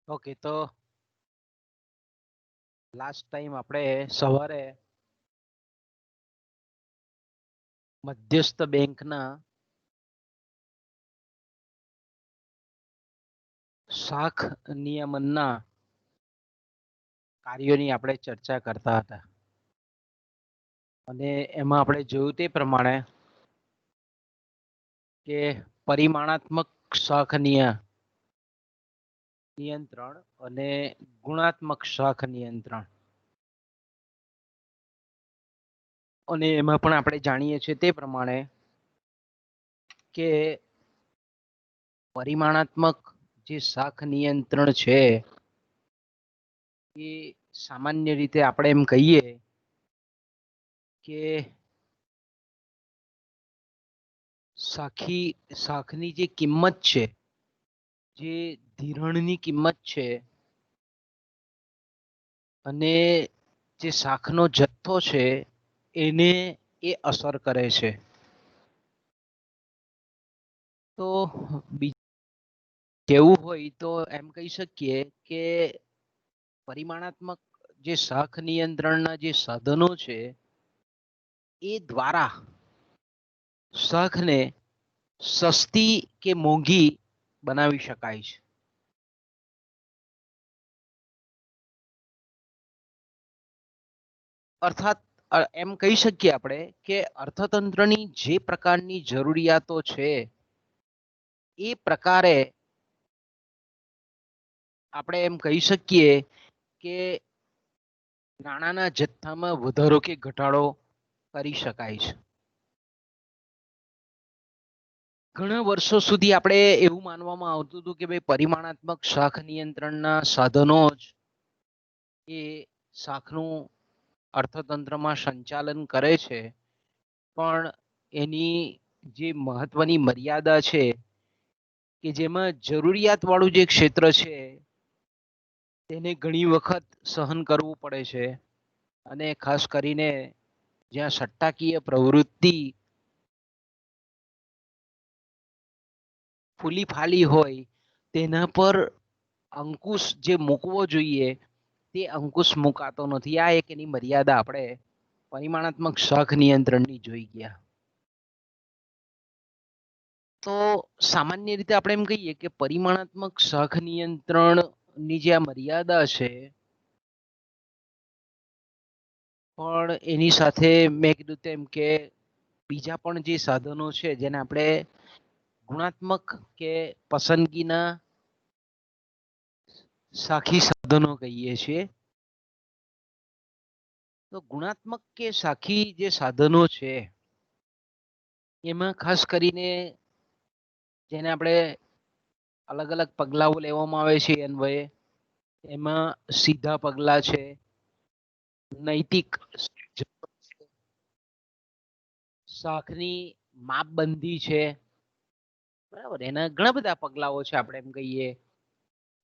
Okay, તો last time આપણે સવારે મધ્યસ્થ બેંકના શાખ નિયમનના કાર્યોની આપણે ચર્ચા કરતા હતા અને એમાં આપણે જોયું તે પ્રમાણે કે પરિમાણાત્મક શાખ નિયંત્રણ અને ગુણાત્મક શાખ નિયંત્રણ, અને એમાં પણ આપણે જાણીએ છીએ તે પ્રમાણે કે પરિમાણાત્મક જે શાખ નિયંત્રણ છે એ સામાન્ય રીતે આપણે એમ કહીએ કે શાખની જે કિંમત છે, જે ધિરણની કિંમત છે અને જે શાખનો જથ્થો છે એને એ અસર કરે છે. તો કેવું હોય તો એમ કહી શકીએ કે પરિમાણાત્મક જે શાખ નિયંત્રણના જે સાધનો છે એ દ્વારા શાખને સસ્તી કે મોંઘી બનાવી શકાય છે. અર્થાત એમ કહી શકીએ આપણે કે અર્થતંત્રની જે પ્રકારની જરૂરિયાતો છે એ પ્રકારે આપણે એમ કહી શકીએ કે નાણાંના જથ્થામાં વધારો કે ઘટાડો કરી શકાય છે. ઘણા વર્ષો સુધી આપણે એવું માનવામાં આવતું હતું કે ભાઈ પરિમાણાત્મક શાખ નિયંત્રણના સાધનો જ એ શાખનું અર્થતંત્રમાં સંચાલન કરે છે, પણ એની જે મહત્વની મર્યાદા છે કે જેમાં જરૂરિયાત વાળું જે ક્ષેત્ર છે તેને ઘણી વખત સહન કરવું પડે છે, અને ખાસ કરીને જ્યાં સટ્ટાકીય પ્રવૃત્તિ ફૂલી ફાલી હોય તેના પર અંકુશ જે મૂકવો જોઈએ તે અંકુશ મુકાતો નથી. આ એક એની મર્યાદા આપણે પરિમાણાત્મક શાખ નિયંત્રણની જોઈ ગયા. તો સામાન્ય રીતે આપણે એમ કહીએ કે પરિમાણાત્મક શાખ નિયંત્રણની જે આ મર્યાદા છે, પણ એની સાથે મેં કીધું તેમ કે બીજા પણ જે સાધનો છે જેને આપણે ગુણાત્મક કે પસંદગીના શાખી સાધનો કહીએ છીએ. તો ગુણાત્મક કે શાખી જે સાધનો છે એમાં ખાસ કરીને જેને આપણે અલગ અલગ પગલાઓ લેવામાં આવે છે અન્વયે, એમાં સીધા પગલા છે, નૈતિક શાખની માપબંધી છે, બરાબર. એના ઘણા બધા પગલાઓ છે. આપણે એમ કહીએ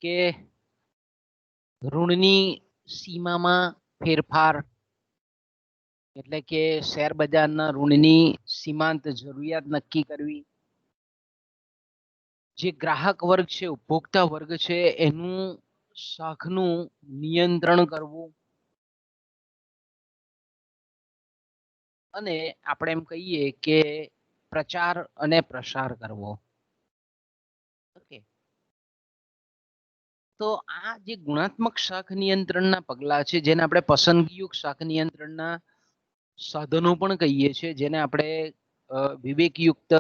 કે ઋણની સીમામાં ફેરફાર, એટલે કે શેર બજારના ઋણની સીમાંત જરૂરિયાત નક્કી કરવી, જે ગ્રાહક વર્ગ છે, ઉપભોક્તા વર્ગ છે, એનું શાખનું નિયંત્રણ કરવું, અને આપણે એમ કહીએ કે પ્રચાર અને પ્રસાર કરવો. ઓકે, તો આ જે ગુણાત્મક શાખ નિયંત્રણના પગલા છે જેને આપણે પસંદગીયુક્ત શાખ નિયંત્રણના સાધનો પણ કહીએ છીએ, જેને આપણે વિવેકયુક્ત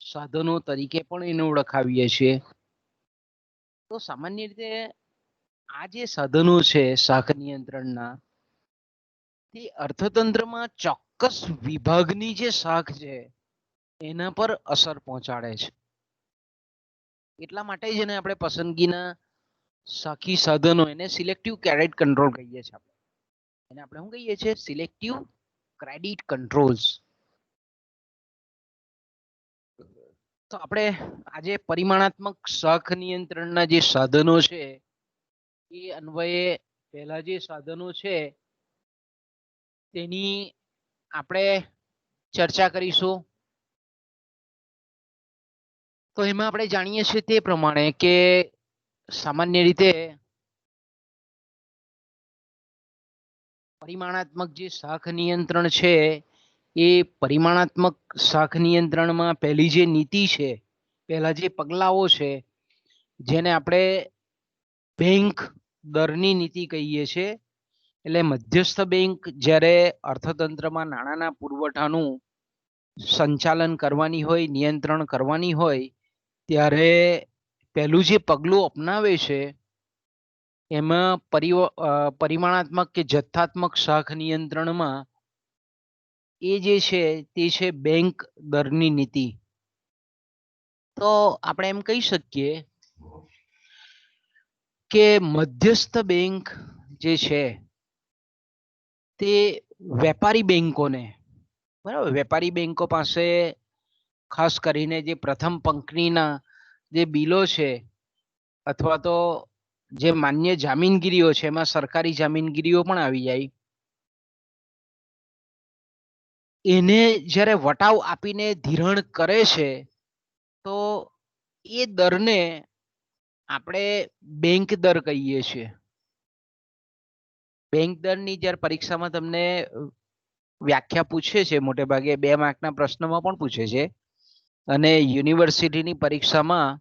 સાધનો તરીકે પણ એને ઓળખાવીએ છીએ. તો સામાન્ય રીતે આ જે સાધનો છે શાખ નિયંત્રણના, તે અર્થતંત્રમાં ચોક્કસ વિભાગની જે શાખ છે એના પર અસર પહોંચાડે છે. એટલા માટે જ એને આપણે પસંદગીના શાખી સાધનો, એને સિલેક્ટિવ ક્રેડિટ કંટ્રોલ કહીએ છીએ. એને આપણે શું કહીએ છીએ? Selective credit controls. તો આપણે આજે પરિમાણાત્મક શાખ નિયંત્રણના જે સાધનો છે એ અન્વયે પહેલા જે સાધનો છે તેની આપણે ચર્ચા કરીશું. તો એમાં આપણે જાણીએ છીએ તે પ્રમાણે કે સામાન્ય રીતે પરિમાણાત્મક જે શાખ નિયંત્રણ છે એ પરિમાણાત્મક શાખ નિયંત્રણમાં પહેલી જે નીતિ છે, પહેલા જે પગલાઓ છે, જેને આપણે બેંક દરની નીતિ કહીએ છીએ. એટલે મધ્યસ્થ બેંક જ્યારે અર્થતંત્રમાં નાણાંના પુરવઠાનું સંચાલન કરવાની હોય, નિયંત્રણ કરવાની હોય, ત્યારે પહેલું જે પગલું અપનાવે છે એમાં પરિમાણાત્મક કે જથ્થાત્મક શાખ નિયંત્રણમાં એ જે છે તે છે બેંક દરની નીતિ. તો આપણે એમ કહી શકીએ કે મધ્યસ્થ બેંક જે છે તે વેપારી બેંકોને, બરાબર, વેપારી બેંકો પાસે ખાસ કરીને જે પ્રથમ પંક્તિના જે બિલો છે અથવા તો જે માન્ય જામીનગીરીઓ છે, એમાં સરકારી જામીનગીરીઓ પણ આવી જાય, એને જ્યારે વટાવ આપીને ધિરાણ કરે છે તો એ દરને આપણે બેંક દર કહીએ છીએ. બેંક દરની જ્યારે પરીક્ષામાં તમને વ્યાખ્યા પૂછે છે, મોટે ભાગે 2 માર્કના પ્રશ્નમાં પણ પૂછે છે, અને યુનિવર્સિટીની પરીક્ષામાં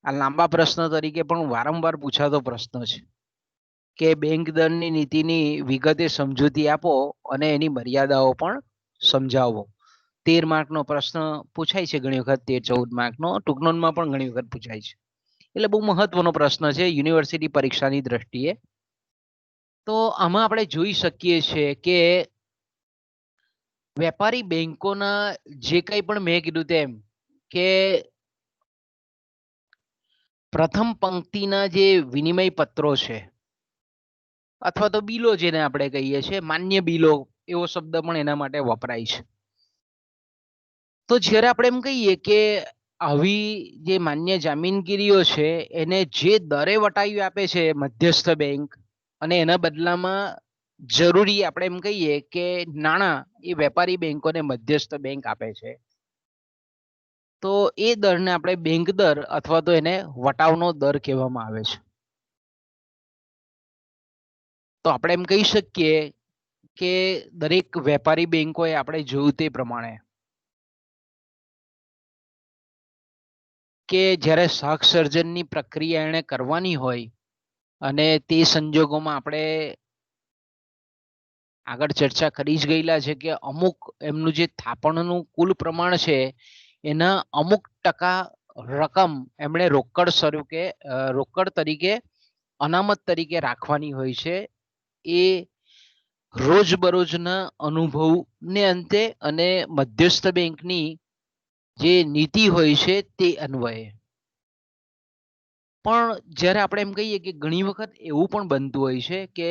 આ લાંબા પ્રશ્ન તરીકે પણ વારંવાર પૂછાતો પ્રશ્ન છે કે બેંક દરની નીતિની વિગતે સમજૂતી આપો અને એની મર્યાદાઓ પણ સમજાવો. 13 માર્કનો પ્રશ્ન પૂછાય છે ઘણી વખત, 13-14 માર્કનો ટૂંકનોટમાં પણ ઘણી વખત પૂછાય છે. એટલે બહુ મહત્વનો પ્રશ્ન છે યુનિવર્સિટી પરીક્ષાની દ્રષ્ટિએ. તો આમાં આપણે જોઈ શકીએ છીએ કે વેપારી બેંકોના જે કંઈ પણ મેં કીધું તેમ કે પ્રથમ પંક્તિના જે વિનિમય પત્રો છે અથવા તો બિલો જેને આપણે કહીએ છીએ, માન્ય બિલો એવો શબ્દ પણ એના માટે વપરાય છે. તો જ્યારે આપણે એમ કહીએ કે આવી જે માન્ય જામીનગીરીઓ છે એને જે દરે વટાવી આપે છે મધ્યસ્થ બેંક, અને એના બદલામાં જરૂરી આપણે એમ કહીએ કે નાણાં એ વેપારી બેંકોને મધ્યસ્થ બેંક આપે છે, તો એ દરને આપણે બેંક દર અથવા તો એને વટાવનો દર કહેવામાં આવે છે. તો આપણે એમ કહી શકીએ કે દરેક વેપારી બેંકોએ આપણે જોયું તે પ્રમાણે કે જ્યારે શાખ સર્જનની પ્રક્રિયા એણે કરવાની હોય અને તે સંજોગોમાં આપણે આગળ ચર્ચા કરી જ ગયેલા છે કે અમુક એમનું જે થાપણનું કુલ પ્રમાણ છે એના અમુક ટકા રકમ એમણે રોકડ તરીકે અનામત તરીકે રાખવાની હોય છે, એ રોજબરોજના અનુભવને અંતે અને મધ્યસ્થ બેંકની જે નીતિ હોય છે તે અન્વયે. પણ જ્યારે આપણે એમ કહીએ કે ઘણી વખત એવું પણ બનતું હોય છે કે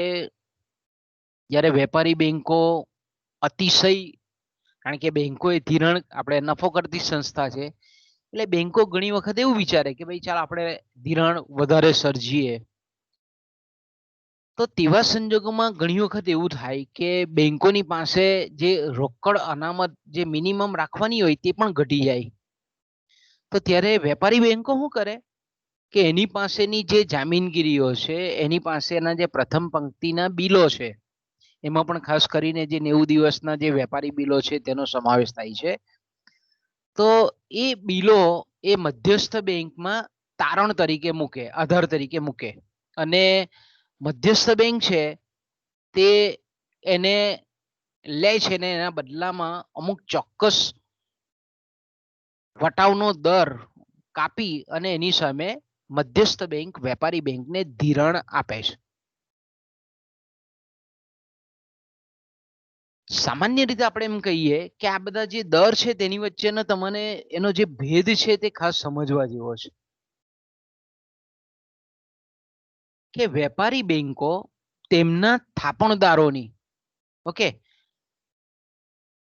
જ્યારે વેપારી બેંકો અતિશય, કારણ કે બેંકો એ ધિરાણ આપણે નફો કરતી સંસ્થા છે, એટલે બેંકો ઘણી વખત એવું વિચારે કે ભાઈ ચાલ આપણે ધિરાણ વધારે સર્જીએ. તો તેવા સંજોગોમાં ઘણી વખત એવું થાય કે બેંકોની પાસે જે રોકડ અનામત જે મિનિમમ રાખવાની હોય તે પણ ઘટી જાય. તો ત્યારે વેપારી બેંકો શું કરે કે એની પાસેની જે જામીનગીરીઓ છે, એની પાસેના જે પ્રથમ પંક્તિના બિલો છે, એમાં પણ ખાસ કરીને જે 90 દિવસના જે વેપારી બિલો છે તેનો સમાવેશ થાય છે, તો એ બિલો એ મધ્યસ્થ બેંકમાં તારણ તરીકે મૂકે, આધાર તરીકે મૂકે, અને મધ્યસ્થ બેંક છે તે એને લે છે ને એના બદલામાં અમુક ચોક્કસ વટાવનો દર કાપી અને એની સામે મધ્યસ્થ બેંક વેપારી બેંકને ધિરાણ આપે છે. સામાન્ય રીતે આપણે એમ કહીએ કે આ બધા જે દર છે તેની વચ્ચેનો તમને એનો જે ભેદ છે તે ખાસ સમજવા જેવો છે કે વેપારી બેંકો તેમના થાપણદારોની, ઓકે,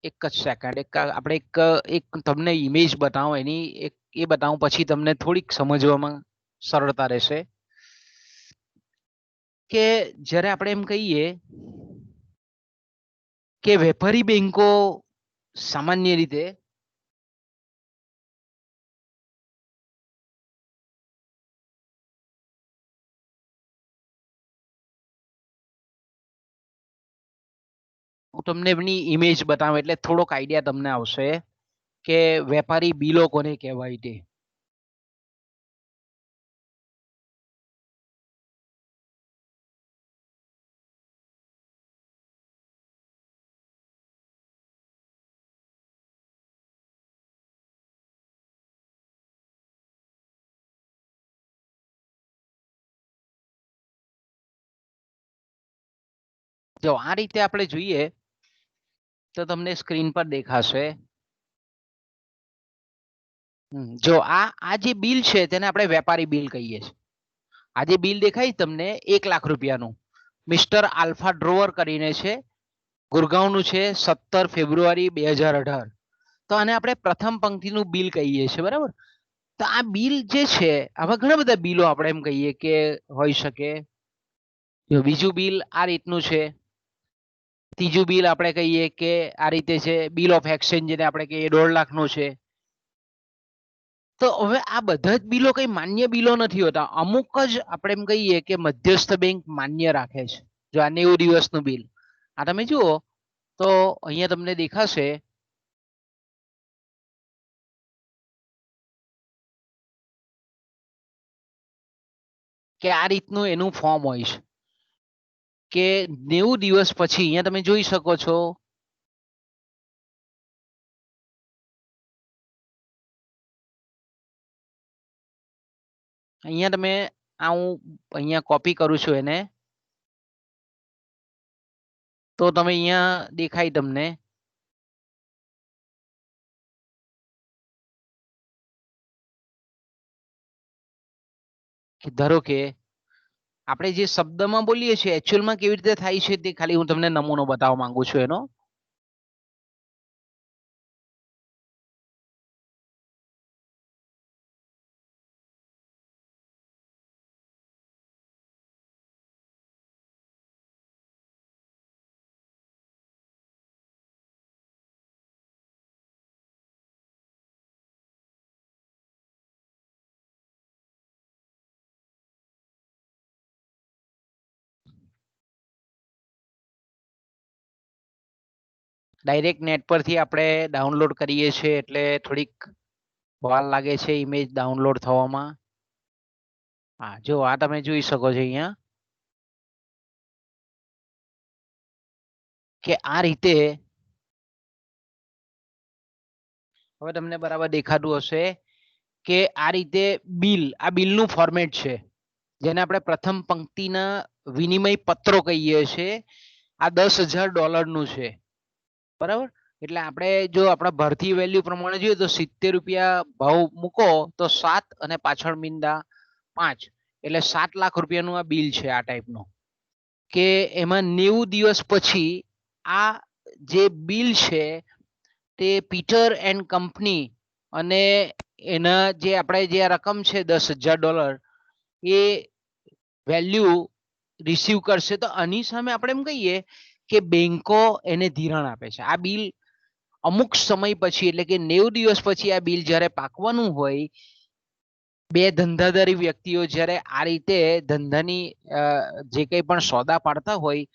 એક જ સેકન્ડ, આપણે એક તમને ઇમેજ બતાવો, એની એક એ બતાવું પછી તમને થોડીક સમજવામાં સરળતા રહેશે કે જ્યારે આપણે એમ કહીએ કે વેપારી બેંકો સામાન્ય રીતે હું તમને એમની ઇમેજ બતાવું એટલે થોડોક આઈડિયા તમને આવશે કે વેપારી બિલો કોને કહેવાય તે. જો આ રીતે આપણે જોઈએ તો તમને સ્ક્રીન પર દેખાશે. જો આ જે બિલ છે તેને આપણે વેપારી બિલ કહીએ છીએ. આ જે બિલ દેખાય તમને 1 લાખ રૂપિયાનું મિસ્ટર આલ્ફા ડ્રોવર કરીને છે, ગુરગાંવનું છે, 17 ફેબ્રુઆરી 2018. તો આને આપણે પ્રથમ પંક્તિનું બિલ કહીએ છીએ, બરાબર. તો આ બિલ જે છે આવા ઘણા બધા બિલો આપણે એમ કહીએ કે હોઈ શકે. બીજું બિલ આ રીતનું છે. ત્રીજું બિલ આપણે કહીએ કે આ રીતે છે, બિલ ઓફ એક્સચેન્જ જેને આપણે કહીએ 1.5 લાખનું છે. તો હવે આ બધા જ બિલો કઈ માન્ય બિલો નથી હોતા. અમુક જ આપણે એમ કહીએ કે મધ્યસ્થ બેંક માન્ય રાખે છે. જો આ 90 દિવસનું બિલ આ તમે જુઓ તો અહીંયા તમને દેખાશે કે આ રીતનું એનું ફોર્મ હોય છે કે 90 દિવસ પછી અહીંયા તમે જોઈ શકો છો અહીંયા તમે હું અહીંયા કોપી કરું છું એને, તો તમે અહીંયા દેખાય તમને કે ધારો કે આપણે જે શબ્દમાં બોલીએ છીએ એકચ્યુઅલમાં કેવી રીતે થાય છે તે ખાલી હું તમને નમૂનો બતાવવા માંગુ છું એનો. ડાયરેક્ટ નેટ પરથી આપણે ડાઉનલોડ કરીએ છીએ એટલે થોડીક વાર લાગે છે ઇમેજ ડાઉનલોડ થવામાં. હા, જો આ તમે જોઈ શકો છો અહીંયા કે આ રીતે હવે તમને બરાબર દેખાતું હશે કે આ રીતે બિલ, આ બિલનું ફોર્મેટ છે જેને આપણે પ્રથમ પંક્તિના વિનિમય પત્રો કહીએ છીએ. આ $10,000 છે, બરાબર. એટલે આપણે જો આપણા ભારતીય વેલ્યુ પ્રમાણે જોઈએ તો 70 રૂપિયા ભાવ મૂકો તો 7 અને પાછળ મીંડા 5 એટલે 7 લાખ રૂપિયાનું આ બિલ છે. આ ટાઈપનું કે એમાં 90 દિવસ પછી આ જે બિલ છે તે પીટર એન્ડ કંપની અને એના જે આપણે જે રકમ છે $10,000 એ વેલ્યુ રિસીવ કરશે. તો આની સામે આપણે એમ કહીએ કે બેંકો એને ધિરાણ આપે છે. આ બિલ અમુક સમય પછી એટલે કે 90 દિવસ પછી આ બિલ જ્યારે પાકવાનું હોય, બે ધંધાદારી વ્યક્તિઓ જ્યારે આ રીતે ધંધાની જે કંઈ પણ સોદા પાડતા હોય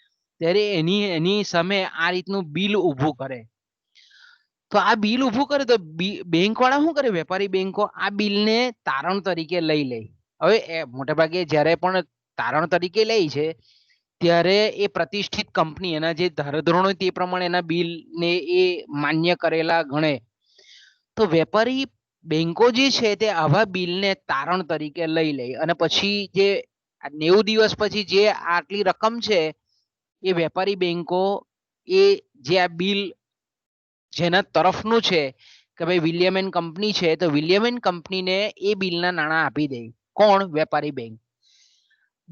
ત્યારે એની સામે આ રીતનું બિલ ઊભું કરે. તો આ બિલ ઊભું કરે તો બેંક વાળા શું કરે, વેપારી બેંકો આ બિલને તારણ તરીકે લઈ લે. હવે મોટા ભાગે જ્યારે પણ તારણ તરીકે લે છે ત્યારે એ પ્રતિષ્ઠિત કંપની એના જે ધારાધોરણો તે પ્રમાણે એના બિલને એ માન્ય કરેલા ગણે. તો વેપારી બેંકો જે છે તે આવા બિલને તારણ તરીકે લઈ લે અને પછી જે 90 દિવસ પછી જે આટલી રકમ છે એ વેપારી બેંકો એ જે આ બિલ જેના તરફનું છે કે ભાઈ વિલિયમ એન્ડ કંપની છે તો વિલિયમ એન્ડ કંપનીને એ બિલના નાણાં આપી દે. કોણ? વેપારી બેંક.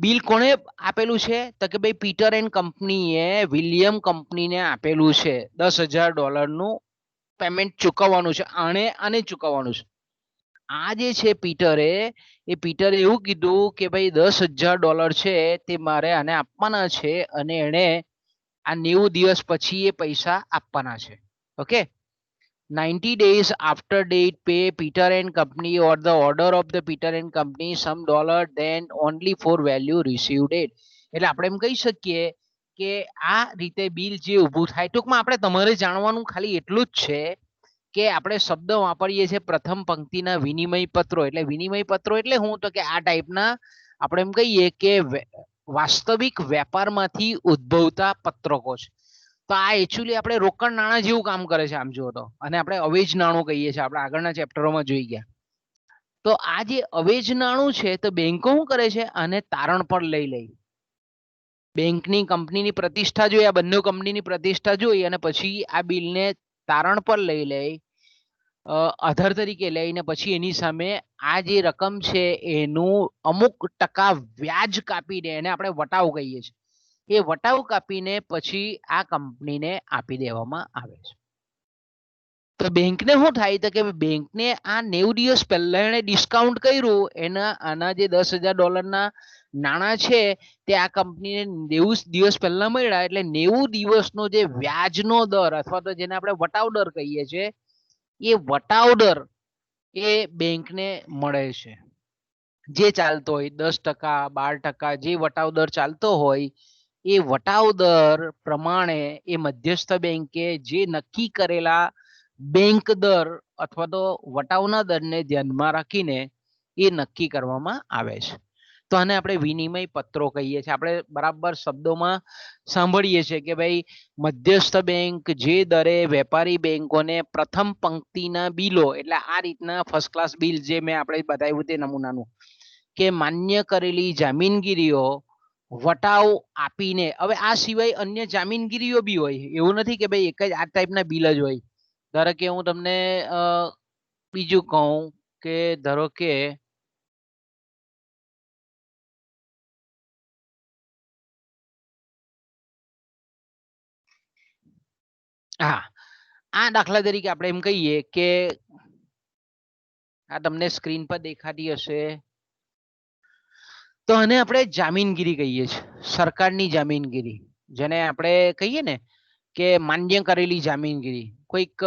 બિલ કોણે આપેલું છે તો કે ભાઈ પીટર એન્ડ કંપનીએ વિલિયમ કંપનીને આપેલું છે. $10,000નું પેમેન્ટ ચૂકવવાનું છે, આને ચૂકવવાનું છે. આ જે છે પીટરે એવું કીધું કે ભાઈ $10,000 છે તે મારે આને આપવાના છે અને એને આ 90 દિવસ પછી એ પૈસા આપવાના છે. Okay, 90 days after date pay Peter and Company or the order of the Peter and Company some dollar then only for value received it. એટલે આપણે એમ કહી શકીએ કે આ રીતે બિલ જે ઊભું થાય, ટૂંકમાં આપણે તમારે જાણવાનું ખાલી એટલું જ છે કે આપણે શબ્દ વાપરીએ છીએ પ્રથમ પંક્તિના વિનિમય પત્રો. એટલે વિનિમય પત્રો એટલે શું, તો કે આ ટાઈપના આપણે એમ કહીએ કે વાસ્તવિક વેપારમાંથી ઉદ્ભવતા પત્રકો છે. તો આ એકચ્યુઅલી આપણે રોકડ નાણાં જેવું કામ કરે છે આમ જુઓ તો, અને આપણે અવેજ નાણું કહીએ છીએ, આપણે આગળના ચેપ્ટરોમાં જોઈ ગયા. તો આ જે અવેજ નાણું છે તો બેંકો શું કરે છે, આને તારણ પર લઈ લે. બેંકની કંપનીની પ્રતિષ્ઠા જોઈ, આ બંને કંપનીની પ્રતિષ્ઠા જોઈ અને પછી આ બિલને તારણ પર લઈ લે, આધાર તરીકે લઈને પછી એની સામે આ જે રકમ છે એનું અમુક ટકા વ્યાજ કાપીને, એને આપણે વટાવ કહીએ છીએ, એ વટાવ કાપીને પછી આ કંપનીને આપી દેવામાં આવે છે. તો બેંકને શું થાય, તો કે બેંકને આ 90 દિવસ પહેલા એને ડિસ્કાઉન્ટ કર્યું, એના આના જે $10,000 નાણાં છે તે આ કંપનીને 90 દિવસ પહેલા મળ્યા, એટલે 90 દિવસનો જે વ્યાજનો દર અથવા તો જેને આપણે વટાવ દર કહીએ છીએ, એ વટાવ દર એ બેંકને મળે છે. જે ચાલતો હોય 10%, 12%, જે વટાવ દર ચાલતો હોય એ વટાવ દર પ્રમાણે એ મધ્યસ્થ બેંકે જે નક્કી કરેલા બેંક દર અથવા તો વટાવના દરને ધ્યાનમાં રાખીને એ નક્કી કરવામાં આવે છે. તો આને આપણે વિનિમય પત્રો કહીએ છીએ. આપણે બરાબર શબ્દોમાં સાંભળીએ છીએ કે ભાઈ મધ્યસ્થ બેંક જે દરે વેપારી બેંકોને પ્રથમ પંક્તિના બિલો, એટલે આ રીતના ફર્સ્ટ ક્લાસ બિલ જે મેં આપણે બતાવ્યું તે નમૂનાનું, કે માન્ય કરેલી જામીનગીરીઓ વટાવ આપીને, હવે આ સિવાય અન્ય જામીનગીરીઓ બી હોય, એવું નથી કે ભાઈ એક જ આ ટાઈપના બિલ જ હોય. ધારો કે હું તમને બીજું કહું કે ધારો કે હા, આ દાખલા તરીકે આપણે એમ કહીએ કે આ તમને સ્ક્રીન પર દેખાતી હશે, તો આને આપણે જામીનગીરી કહીએ છીએ, સરકારની જામીનગીરી, જેને આપણે કહીએ ને કે માન્ય કરેલી જામીનગીરી. કોઈક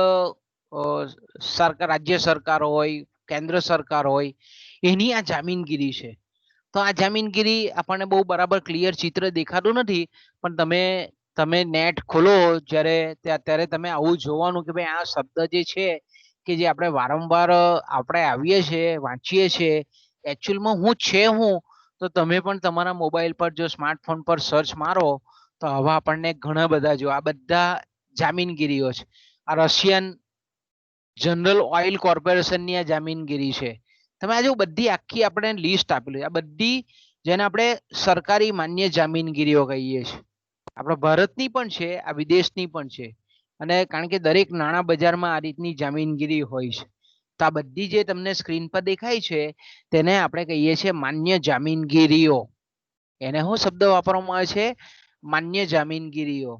સરકાર, રાજ્ય સરકાર હોય, કેન્દ્ર સરકાર હોય, એની આ જામીનગીરી છે. તો આ જામીનગીરી આપણને બહુ બરાબર ક્લિયર ચિત્ર દેખાતું નથી, પણ તમે નેટ ખોલો જ્યારે ત્યારે તમે આવું જોવાનું કે ભાઈ આ શબ્દ જે છે કે જે આપણે વારંવાર આપણે આવીએ છીએ, વાંચીએ છીએ, એકચ્યુઅલમાં હું છે હું, તો તમે પણ તમારા મોબાઈલ પર જો સ્માર્ટફોન પર સર્ચ મારો તો હવે આપણને ઘણા બધા જો આ બધા જામીનગીરીઓ છે. આ રશિયન જનરલ ઓઇલ કોર્પોરેશનની આ જામીનગીરી છે. તમે આ જો બધી આખી આપણે લિસ્ટ આપેલી, આ બધી જેને આપણે સરકારી માન્ય જામીનગીરીઓ કહીએ છીએ. આપણા ભારતની પણ છે, આ વિદેશની પણ છે, અને કારણ કે દરેક નાણાં બજારમાં આ રીતની જામીનગીરી હોય છે. તો આ બધી જે તમને સ્ક્રીન પર દેખાય છે તેને આપણે કહીએ છીએ માન્ય જામીનગીરીઓ. એને શું શબ્દ વાપરવામાં આવે છે? માન્ય જામીનગીરીઓ.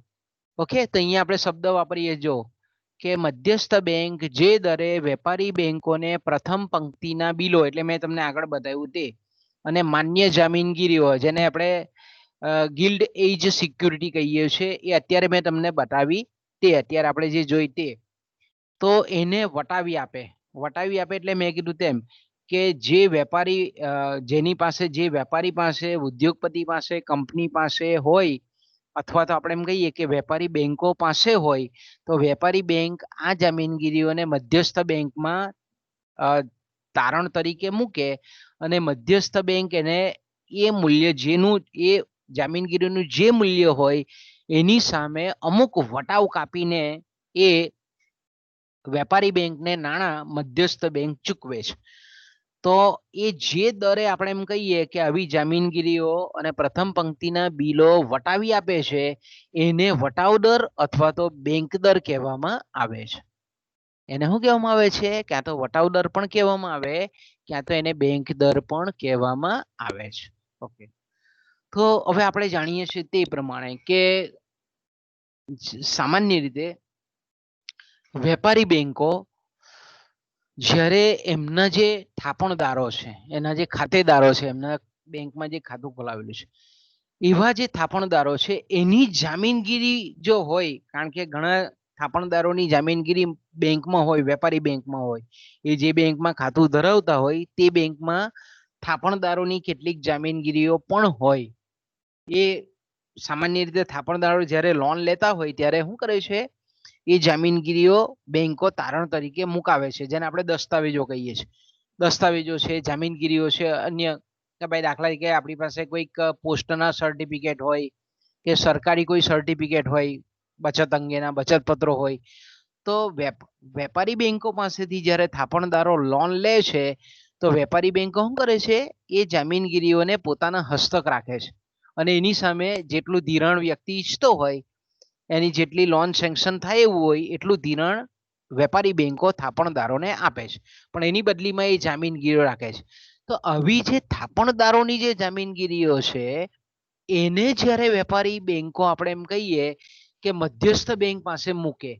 ઓકે, તો અહીંયા આપણે શબ્દ વાપરીએ જો કે મધ્યસ્થ બેંક જે દરે વેપારી બેંકોને પ્રથમ પંક્તિના બિલો, એટલે મેં તમને આગળ બતાવ્યું તે, અને માન્ય જામીનગીરીઓ જેને આપણે ગિલ્ડ એજ સિક્યુરિટી કહીએ છીએ, એ અત્યારે મેં તમને બતાવી તે, અત્યારે આપણે જે જોઈ તે, તો એને વટાવી આપે. વટાવી આપે એટલે મેં કીધું તેમ કે જે વેપારી, જેની પાસે, જે વેપારી પાસે, ઉદ્યોગપતિ પાસે, કંપની પાસે હોય, અથવા તો આપણે એમ કહીએ કે વેપારી બેંકો પાસે હોય, તો વેપારી બેંક આ જામીનગીરીઓને મધ્યસ્થ બેંકમાં તારણ તરીકે મૂકે, અને મધ્યસ્થ બેંક એને એ મૂલ્ય, જેનું એ જામીનગીરીનું જે મૂલ્ય હોય એની સામે અમુક વટાવ કાપીને એ વેપારી બેંકને નાણાં મધ્યસ્થ બેંક ચૂકવે છે. તો એ જે દરે આપણે એમ કહીએ કે આવી જામીનગીરીઓ અને પ્રથમ પંક્તિના બિલો વટાવી આપે છે, એને વટાવ દર અથવા તો બેંક દર કહેવામાં આવે છે. એને શું કહેવામાં આવે છે? ક્યાં તો વટાવ દર પણ કહેવામાં આવે, ક્યાં તો એને બેંક દર પણ કહેવામાં આવે છે. ઓકે, તો હવે આપણે જાણીએ છીએ તે પ્રમાણે કે સામાન્ય રીતે વેપારી બેંકો જ્યારે એમના જે થાપણદારો છે, એના જે ખાતેદારો છે, એમના બેંકમાં જે ખાતું ખોલાવેલું છે, એવા જે થાપણદારો છે એની જામીનગીરી જો હોય, કારણ કે ઘણા થાપણદારોની જામીનગીરી બેંકમાં હોય, વેપારી બેંકમાં હોય, એ જે બેંકમાં ખાતું ધરાવતા હોય તે બેંકમાં થાપણદારોની કેટલીક જામીનગીરીઓ પણ હોય. એ સામાન્ય રીતે થાપણદારો જ્યારે લોન લેતા હોય ત્યારે શું કરે છે, એ જામીનગીરીઓ બેંકો તારણ તરીકે મુકાવે છે, જેને આપણે દસ્તાવેજો કહીએ છીએ. દસ્તાવેજો છે, જામીનગીરીઓ છે, અન્ય કે ભાઈ દાખલા તરીકે આપણી પાસે કોઈક પોસ્ટના સર્ટિફિકેટ હોય કે સરકારી કોઈ સર્ટિફિકેટ હોય, બચત અંગેના બચત પત્રો હોય, તો વેપારી બેંકો પાસેથી જ્યારે થાપણદારો લોન લે છે તો વેપારી બેંકો શું કરે છે, એ જામીનગીરીઓને પોતાના હસ્તક રાખે છે અને એની સામે જેટલું ધિરાણ વ્યક્તિ ઈચ્છતો હોય, એની જેટલી લોન સેન્કશન થાય એવું હોય એટલું ધિરાણ વેપારી બેંકો થાપણદારોને આપે છે, પણ એની બદલીમાં એ જામીનગીરીઓ રાખે છે. તો આવી જે થાપણદારોની જે જામીનગીરીઓ છે એને જ્યારે વેપારી બેંકો આપણે એમ કહીએ કે મધ્યસ્થ બેંક પાસે મૂકે,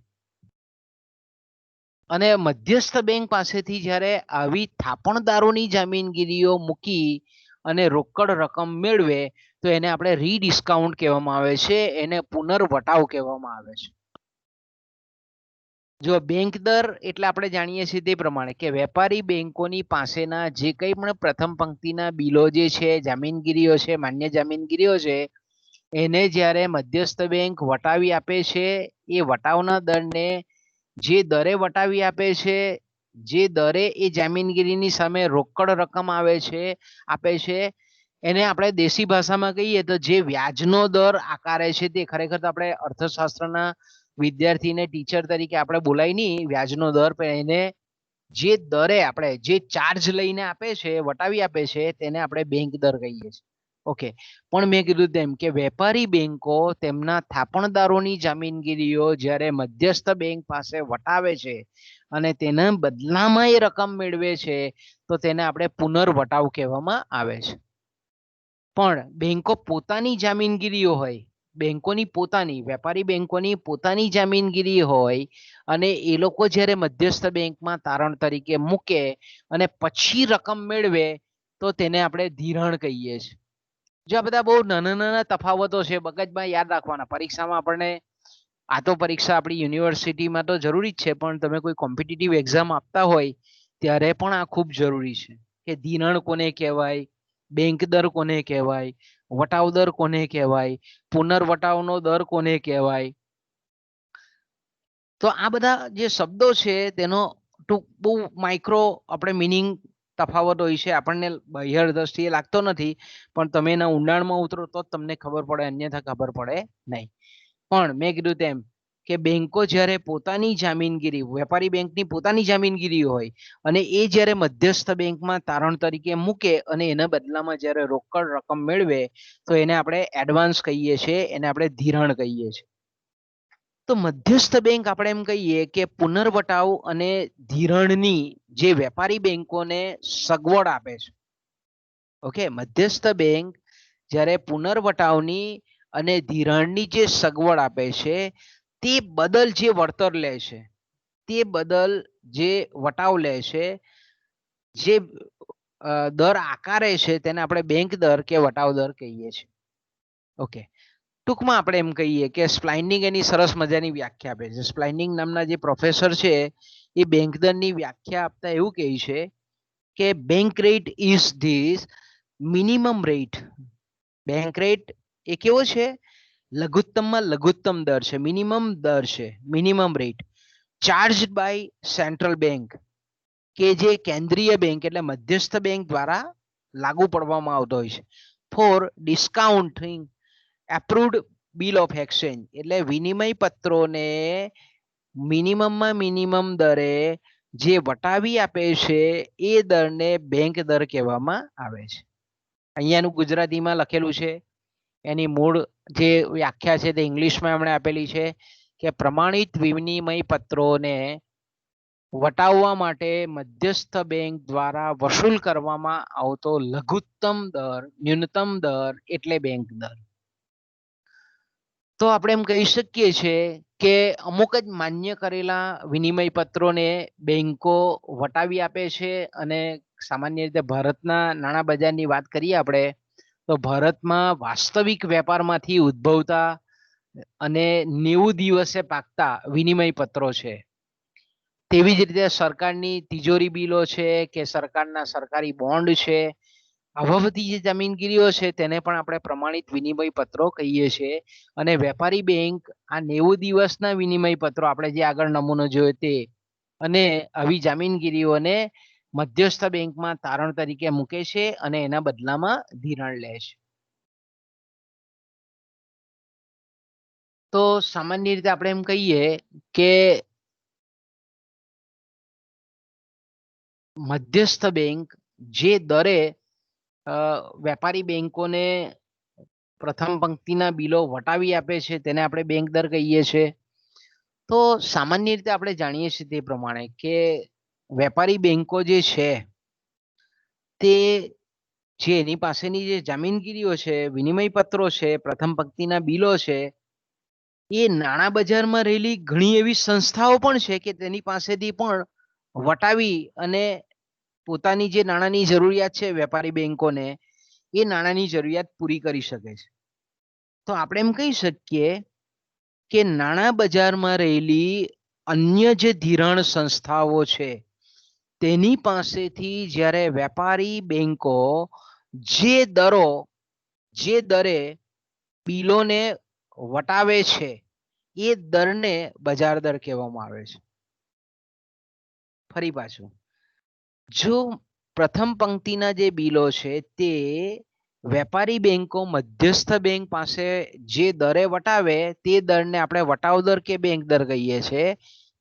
અને મધ્યસ્થ બેંક પાસેથી જ્યારે આવી થાપણદારોની જામીનગીરીઓ મૂકી અને રોકડ રકમ મેળવે તો એને આપણે રીડિસ્કાઉન્ટ કહેવામાં આવે છે, એને પુનર્વટાવ કહેવામાં આવે છે. જો બેંક દર એટલે આપણે જાણીએ છીએ તે પ્રમાણે કે વેપારી બેંકોની પાસેના જે કંઈ પણ પ્રથમ પંક્તિના બિલો જે છે, જામીનગીરીઓ છે, માન્ય જામીનગીરીઓ છે, એને જ્યારે મધ્યસ્થ બેંક વટાવી આપે છે, એ વટાવના દરને જે દરે વટાવી આપે છે, જે દરે એ જામીનગીરીની સામે રોકડ રકમ આપે છે, એને આપણે દેશી ભાષામાં કહીએ તો જે વ્યાજનો દર આકારે છે, તે ખરેખર તો આપણે અર્થશાસ્ત્રના વિદ્યાર્થીને ટીચર તરીકે આપણે બોલાય નહીં વ્યાજનો દર, પણ એને જે દરે આપણે જે ચાર્જ લઈને આપે છે, વટાવી આપે છે, તેને આપણે બેંક દર કહીએ છીએ. ઓકે, પણ મેં કીધું તેમ કે વેપારી બેંકો તેમના થાપણદારોની જામીનગીરીઓ જ્યારે મધ્યસ્થ બેંક પાસે વટાવે છે અને તેના બદલામાં એ રકમ મેળવે છે તો તેને આપણે પુનર્વટાવ કહેવામાં આવે છે. પણ બેંકો પોતાની જામીનગીરીઓ હોય, બેંકોની પોતાની વેપારી બેંકોની પોતાની જામીનગીરી હોય અને એ લોકો જ્યારે મધ્યસ્થ બેંકમાં તારણ તરીકે મૂકે અને પછી રકમ મેળવે તો તેને આપણે ધિરાણ કહીએ છીએ. જો આ બધા બહુ નાના નાના તફાવતો છે, મગજમાં યાદ રાખવાના. પરીક્ષામાં આપણને આ તો પરીક્ષા આપણી યુનિવર્સિટીમાં તો જરૂરી જ છે, પણ તમે કોઈ કોમ્પિટિટિવ એક્ઝામ આપતા હોય ત્યારે પણ આ ખૂબ જરૂરી છે કે ધિરાણ કોને કહેવાય, બેંક દર કોને કહેવાય, વટાવ દર કોને કહેવાય, પુનર્વટાવનો દર કોને કહેવાય. તો આ બધા જે શબ્દો છે તેનો બહુ માઇક્રો આપણે મિનિંગ તફાવત હોય છે, આપણને બાહ્ય દ્રષ્ટિએ લાગતો નથી, પણ તમે એના ઊંડાણમાં ઉતરો તો જ તમને ખબર પડે, અન્યથા ખબર પડે નહીં. પણ મેં કીધું તેમ કે બેંકો જ્યારે પોતાની જામીનગીરી, વેપારી બેંકની પોતાની જામીનગીરી હોય અને એ જ્યારે મધ્યસ્થ બેંકમાં તારણ તરીકે મૂકે અને એના બદલામાં જ્યારે રોકડ રકમ મેળવે તો એને આપણે એડવાન્સ કહીએ છીએ, એને આપણે ધિરાણ કહીએ છીએ. તો મધ્યસ્થ બેંક આપણે એમ કહીએ કે પુનર્વટાવ અને ધિરાણની જે વેપારી બેંકોને સગવડ આપે છે. ઓકે, મધ્યસ્થ બેંક જ્યારે પુનર્વટાવની અને ધિરાણની જે સગવડ આપે છે તે બદલ જે વળતર લે છે, તે બદલ જે વટાવ લે છે, જે દર આકારે છે તેને આપણે બેંક દર કે વટાવ દર કહીએ છીએ. ઓકે, ટૂંકમાં આપણે એમ કહીએ કે સ્પ્લાઇનિંગ એની સરસ મજાની વ્યાખ્યા આપે છે. સ્પ્લાઇનિંગ નામના જે પ્રોફેસર છે એ બેંક દરની વ્યાખ્યા આપતા એવું કહે છે કે bank rate is this minimum rate. Bank rate એ કેવો છે? લઘુત્તમમાં લઘુત્તમ દર છે, મિનિમમ દર છે, minimum rate charge by central bank, કે જે કેન્દ્રીય બેંક એટલે મધ્યસ્થ બેંક દ્વારા લાગુ પડવામાં આવતો હોય છે for discounting approved bill of exchange, એટલે વિનિમય પત્રોને મિનિમમમાં મિનિમમ દરે જે વટાવી આપે છે એ દરને બેંક દર કહેવામાં આવે છે. અહીંયાનું ગુજરાતીમાં લખેલું છે, એની મૂળ જે વ્યાખ્યા છે તે ઇંગ્લિશમાં એમણે આપેલી છે કે પ્રમાણિત વિનિમય પત્રોને વટાવવા માટે મધ્યસ્થ બેંક દ્વારા વસૂલ કરવામાં આવતો લઘુત્તમ દર, ન્યૂનતમ દર એટલે બેંક દર. તો આપણે એમ કહી શકીએ છીએ કે અમુક જ માન્ય કરેલા વિનિમય પત્રોને બેંકો વટાવી આપે છે અને સામાન્ય રીતે ભારતના નાણાં બજારની વાત કરીએ આપણે તો ભારતમાં વાસ્તવિક વેપારમાંથી ઉદ્ભવતા અને 90 દિવસે પાકતા વિનિમય પત્રો છે. તેવી જ રીતે સરકારની તિજોરી બિલો છે કે સરકારના સરકારી બોન્ડ છે, આવા બધી જે જામીનગીરીઓ છે તેને પણ આપણે પ્રમાણિત વિનિમય પત્રો કહીએ છીએ. અને વેપારી બેંક આ 90 દિવસના વિનિમય પત્રો આપણે જે આગળ નમૂનો જોયો તે અને આવી જામીનગીરીઓને મધ્યસ્થ બેંકમાં તારણ તરીકે મૂકે છે અને એના બદલામાં ધિરાણ લે છે. તો સામાન્ય રીતે આપણે એમ કહીએ કે મધ્યસ્થ બેંક જે દરે વેપારી બેંકોને પ્રથમ પંક્તિના બિલો વટાવી આપે છે તેને આપણે બેંક દર કહીએ છીએ. તો સામાન્ય રીતે આપણે જાણીએ છીએ તે પ્રમાણે કે વેપારી બેંકો જે છે તે જે એની પાસેની જે જામીનગીરીઓ છે, વિનિમય પત્રો છે, પ્રથમ પંક્તિના બિલો છે, એ નાણાં બજારમાં રહેલી ઘણી એવી સંસ્થાઓ પણ છે કે તેની પાસેથી પણ વટાવી અને પોતાની જે નાણાંની જરૂરિયાત છે વેપારી બેંકોને એ નાણાંની જરૂરિયાત પૂરી કરી શકે છે. તો આપણે એમ કહી શકીએ કે નાણાં બજારમાં રહેલી અન્ય જે ધિરાણ સંસ્થાઓ છે તેની પાસેથી જ્યારે વેપારી બેંકો જે દરે બિલોને વટાવે છે એ દરને બજાર દર કહેવામાં આવે છે. ફરી પાછું, જો પ્રથમ પંક્તિના જે બિલો છે તે વેપારી બેંકો મધ્યસ્થ બેંક પાસે જે દરે વટાવે તે દરને આપણે વટાવ દર કે બેંક દર કહીએ છીએ.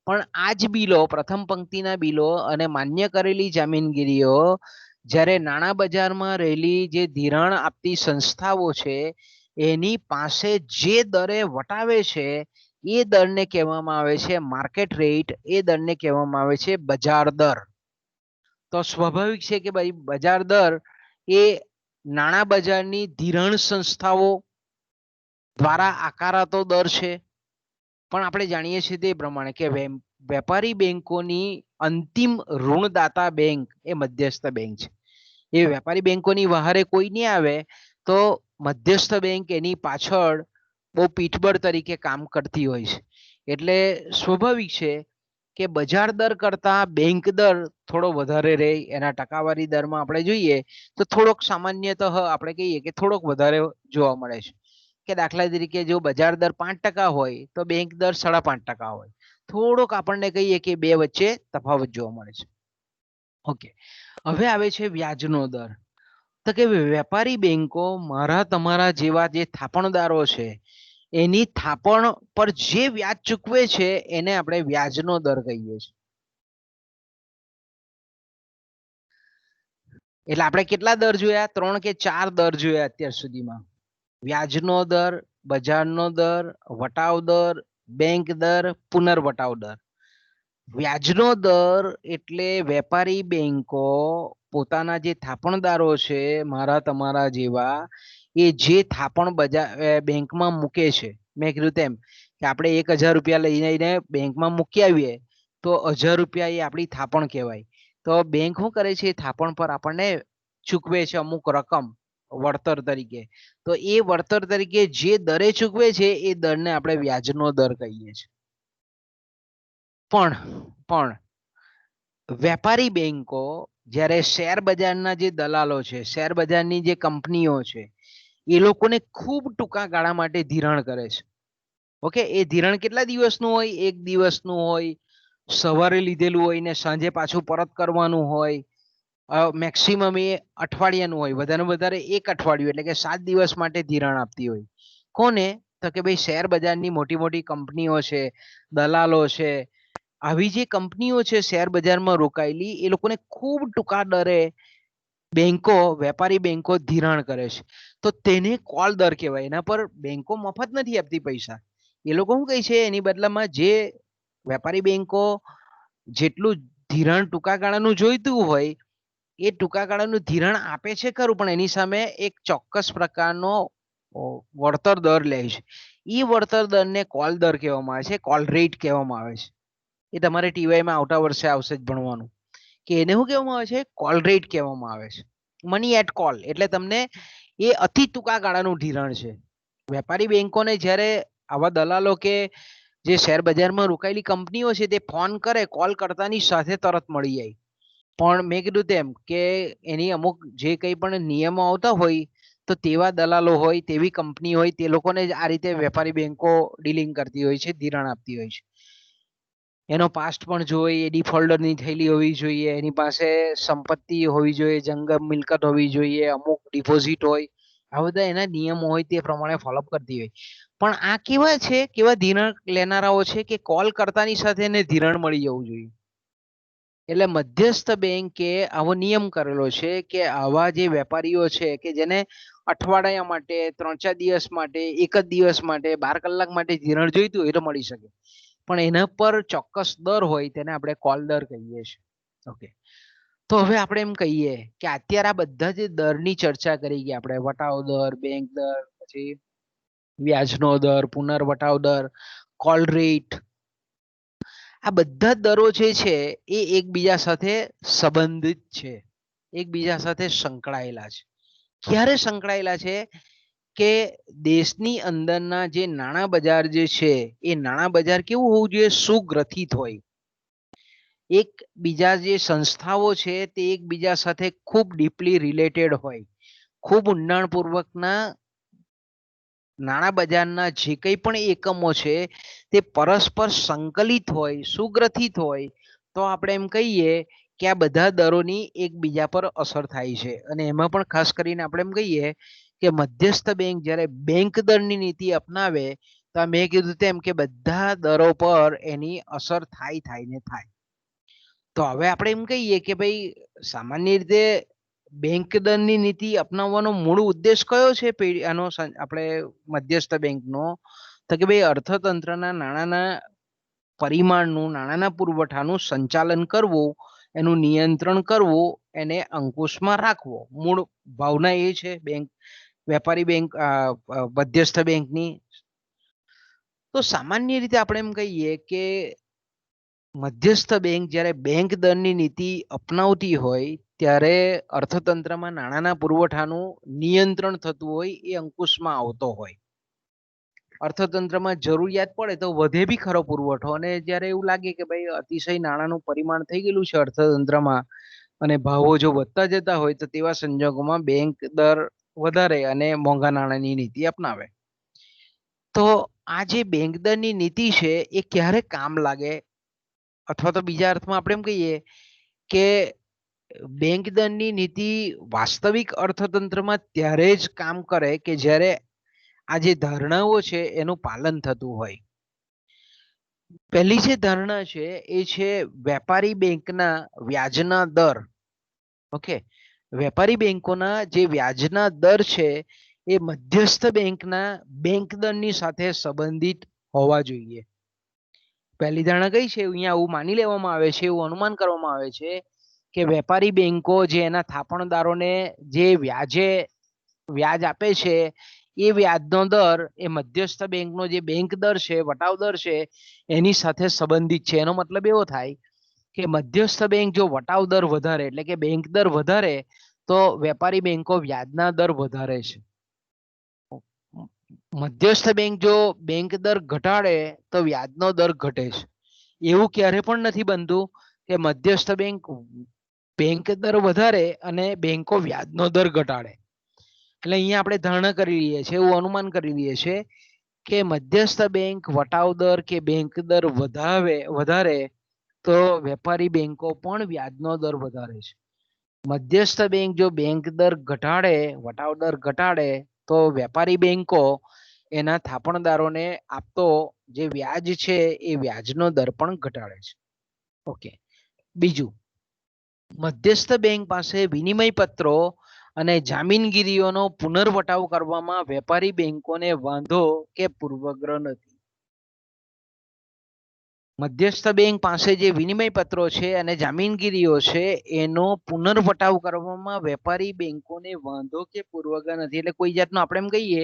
પણ આ જ બિલો, પ્રથમ પંક્તિના બિલો અને માન્ય કરેલી જામીનગીરીઓ જ્યારે નાણાં બજારમાં રહેલી જે ધિરાણ આપતી સંસ્થાઓ છે એની પાસે જે દરે વટાવે છે એ દરને કહેવામાં આવે છે માર્કેટ રેટ, એ દરને કહેવામાં આવે છે બજાર દર. તો સ્વાભાવિક છે કે ભાઈ બજાર દર એ નાણાં બજારની ધિરાણ સંસ્થાઓ દ્વારા આકારાતો દર છે. પણ આપણે જાણીએ છીએ તે પ્રમાણે કે વેપારી બેંકોની અંતિમ ઋણદાતા બેંક એ મધ્યસ્થ બેંક છે. એ વેપારી બેંકોની વહારે કોઈ નહીં આવે તો મધ્યસ્થ બેંક એની પાછળ બહુ પીઠબળ તરીકે કામ કરતી હોય છે. એટલે સ્વાભાવિક છે કે બજાર દર કરતા બેંક દર થોડો વધારે રહે. એના ટકાવારી દરમાં આપણે જોઈએ તો થોડોક સામાન્યતઃ આપણે કહીએ કે થોડોક વધારે જોવા મળે છે. કે દાખલા તરીકે જો બજાર દર 5% હોય તો બેંક દર 5.5% હોય. થોડોક આપણને કહીએ કે બે વચ્ચે તફાવત જોવા મળે છે. ઓકે, હવે આવે છે વ્યાજનો દર. તો કે વેપારી બેંકો મારા તમારા જેવા જે થાપણદારો છે એની થાપણ પર જે વ્યાજ ચૂકવે છે એને આપણે વ્યાજનો દર કહીએ છીએ. એટલે આપણે કેટલા દર જોયા? 3 કે 4 દર જોયા અત્યાર સુધીમાં. વ્યાજનો દર, બજારનો દર, વટાવ દર, બેંક દર, પુનર્વટાવ દર. વ્યાજનો દર એટલે વેપારી બેંકો પોતાના જે થાપણદારો છે મારા તમારા જેવા, એ જે થાપણ બેંકમાં મૂકે છે, મેં કીધું તેમ કે આપણે 1000 રૂપિયા લઈને બેંકમાં મૂકી આવીએ તો 1000 રૂપિયા એ આપણી થાપણ કહેવાય. તો બેંક શું કરે છે? થાપણ પર આપણને ચૂકવે છે અમુક રકમ વળતર તરીકે. તો એ વળતર તરીકે જે દરે ચૂકવે છે એ દરને આપણે વ્યાજનો દર કહીએ છીએ. પણ વેપારી બેંકો જ્યારે શેર બજારના જે દલાલો છે, શેર બજારની જે કંપનીઓ છે, એ લોકોને ખૂબ ટૂંકા ગાળા માટે ધિરાણ કરે છે. ઓકે, એ ધિરાણ કેટલા દિવસનું હોય? 1 દિવસનું હોય, સવારે લીધેલું હોય ને સાંજે પાછું પરત કરવાનું હોય. મેક્સિમમ એ અઠવાડિયાનું હોય, વધારે વધારે 1 અઠવાડિયું એટલે કે 7 દિવસ માટે ધિરાણ આપતી હોય. કોને? તો કે ભાઈ શેર બજારની મોટી મોટી કંપનીઓ છે, દલાલો છે. આવી જે કંપનીઓ છે શેર બજારમાં રોકાયેલી, એ લોકોને ખૂબ ટૂંકા દરે બેંકો, વેપારી બેંકો ધિરાણ કરે છે. તો તેને કોલ દર કહેવાય. એના પર બેંકો મફત નથી આપતી પૈસા. એ લોકો શું કહે છે? એની બદલામાં જે વેપારી બેંકો જેટલું ધિરાણ ટૂંકા ગાળાનું જોઈતું હોય એ ટૂંકા ગાળાનું ધિરાણ આપે છે ખરું, પણ એની સામે એક ચોક્કસ પ્રકારનો વળતર દર લે છે. એ વળતર દરને કોલ દર કહેવામાં આવે છે, કોલ રેટ કહેવામાં આવે છે. એ તમારે ટીવાયમાં આવતા વર્ષે આવશે જ ભણવાનું કે એને શું કહેવામાં આવે છે? કોલ રેટ કહેવામાં આવે છે. મની એટ કોલ એટલે તમને એ અતિ ટૂંકા ગાળાનું ધિરાણ છે. વેપારી બેંકોને જ્યારે આવા દલાલો કે જે શેર બજારમાં રોકાયેલી કંપનીઓ છે તે ફોન કરે, કોલ કરતાની સાથે તરત મળી જાય પણ મેં કીધું તેમ કે એની અમુક જે કંઈ પણ નિયમો આવતા હોય તો તેવા દલાલો હોય, તેવી કંપની હોય, તે લોકોને જ આ રીતે વેપારી બેંકો ડીલિંગ કરતી હોય છે, ધિરાણ આપતી હોય છે. એનો પાસ્ટ પણ જોઈએ, એ ડિફોલ્ટર ની થયેલી હોવી જોઈએ, એની પાસે સંપત્તિ હોવી જોઈએ, જંગમ મિલકત હોવી જોઈએ, અમુક ડિપોઝિટ હોય, આ બધા એના નિયમો હોય તે પ્રમાણે ફોલોઅપ કરતી હોય. પણ આ કેવા છે, કેવા ધિરાણ લેનારાઓ છે કે કોલ કરતાની સાથે એને ધિરાણ મળી જવું જોઈએ. એટલે મધ્યસ્થ બેંકે આવો નિયમ કરેલો છે કે આવા જે વેપારીઓ છે કે જેને અઠવાડિયા માટે, 3-4 દિવસ માટે, એક જ દિવસ માટે, 12 કલાક માટે ધિરાણ જોઈતું હોય તો મળી શકે. પણ એના પર ચોક્કસ દર હોય, તેને આપણે કોલ દર કહીએ છીએ. ઓકે, તો હવે આપણે એમ કહીએ કે અત્યારે આ બધા જે દરની ચર્ચા કરી ગયા આપણે, વટાવ દર, બેંક દર, પછી વ્યાજનો દર, પુનર્વટાવ દર, કોલ રેટ, આ બધા દરો જે છે એ એકબીજા સાથે સંબંધિત છે, એકબીજા સાથે સંકળાયેલા છે. ક્યારે સંકળાયેલા છે કે દેશની અંદરના જે નાણાં બજાર જે છે એ નાણાં બજાર કેવું હોવું જોઈએ, સુગ્રથિત હોય. એક બીજા જે સંસ્થાઓ છે તે એકબીજા સાથે ખૂબ ડીપલી રિલેટેડ હોય, ખૂબ ઊંડાણપૂર્વકના નાણાં બજારના જે કંઈ પણ એકમો છે તે પરસ્પર સંકલિત હોય, સુગ્રથિત હોય, તો આપણે એમ કહીએ કે આ બધા દરોની એકબીજા પર અસર થાય છે. અને એમાં પણ ખાસ કરીને આપણે એમ કહીએ કે મધ્યસ્થ બેંક જ્યારે બેંક દરની નીતિ અપનાવે તો મેં કીધું તેમ કે બધા દરો પર એની અસર થાય ને થાય. તો હવે આપણે એમ કહીએ કે ભાઈ સામાન્ય રીતે બેંક દરની નીતિ અપનાવવાનો મૂળ ઉદ્દેશ કયો છે આનો આપણે મધ્યસ્થ બેંકનો? તો કે ભાઈ અર્થતંત્રના નાણાંના પરિમાણનું, નાણાંના પુરવઠાનું સંચાલન કરવું, એનું નિયંત્રણ કરવું, એને અંકુશમાં રાખવો. મૂળ ભાવના એ છે બેંક, વેપારી બેંક, મધ્યસ્થ બેંકની. તો સામાન્ય રીતે આપણે એમ કહીએ કે મધ્યસ્થ બેંક જ્યારે બેંક દરની નીતિ અપનાવતી હોય ત્યારે અર્થતંત્રમાં નાણાંના પુરવઠાનું નિયંત્રણ થતું હોય, એ અંકુશમાં આવતો હોય. અર્થતંત્રમાં જરૂરિયાત પડે તો વધે બી ખરો પુરવઠો, અને જ્યારે એવું લાગે કે ભાઈ અતિશય નાણાંનું પરિમાણ થઈ ગયેલું છે અર્થતંત્રમાં અને ભાવો જો વધતા જતા હોય તો તેવા સંજોગોમાં બેંક દર વધારે અને મોંઘા નાણાંની નીતિ અપનાવે. તો આ જે બેંક દરની નીતિ છે એ ક્યારે કામ લાગે, અથવા તો બીજા અર્થમાં આપણે એમ કહીએ કે બેંક દરની નીતિ વાસ્તવિક અર્થતંત્રમાં ત્યારે જ કામ કરે કે જ્યારે આ જે ધારણાઓ છે એનું પાલન થતું હોય. પહેલી જે ધારણા છે એ છે વેપારી બેંકના વ્યાજના દર. ઓકે, વેપારી બેંકોના જે વ્યાજના દર છે એ મધ્યસ્થ બેંકના બેંક દરની સાથે સંબંધિત હોવા જોઈએ. પહેલી ધારણા કઈ છે? અહીંયા આવું માની લેવામાં આવે છે, એવું અનુમાન કરવામાં આવે છે કે વેપારી બેંકો જે એના થાપણદારોને જે વ્યાજ આપે છે એ વ્યાજનો દર એ મધ્યસ્થ બેંકનો જે બેંક દર છે, વટાવ દર છે, એની સાથે સંબંધિત છે. એનો મતલબ એવો થાય કે મધ્યસ્થ બેંક જો વટાવ દર વધારે, એટલે કે બેંક દર વધારે, તો વેપારી બેંકો વ્યાજના દર વધારે છે. મધ્યસ્થ બેંક જો બેંક દર ઘટાડે તો વ્યાજનો દર ઘટે છે. એવું ક્યારે પણ નથી બનતું કે મધ્યસ્થ બેંક દર વધારે અને બેંકો વ્યાજનો દર ઘટાડે. એટલે અહીંયા આપણે ધારણા કરી લઈએ છીએ, એવું અનુમાન કરી લઈએ છીએ કે મધ્યસ્થ બેંક વટાવ દર કે બેંક દર વધારે તો વેપારી બેંકો પણ વ્યાજનો દર વધારે છે. મધ્યસ્થ બેંક જો બેંક દર ઘટાડે, વટાવ દર ઘટાડે, તો વેપારી બેંકો એના થાપણદારોને આપતો જે વ્યાજ છે એ વ્યાજનો દર પણ ઘટાડે છે. ઓકે, બીજું, મધ્યસ્થ બેંક પાસે વિનિમય પત્રો અને જામીનગીરીઓનો પુનર્વટાવ કરવામાં વેપારી બેંકોને વાંધો કે પૂર્વગ્રહ નથી. મધ્યસ્થ બેંક પાસે જે વિનિમય પત્રો છે અને જામીનગીરીઓ છે એનો પુનર્વટાવ કરવામાં વેપારી બેંકોને વાંધો કે પૂર્વગ્રહ નથી. એટલે કોઈ જાતનો આપણે એમ કહીએ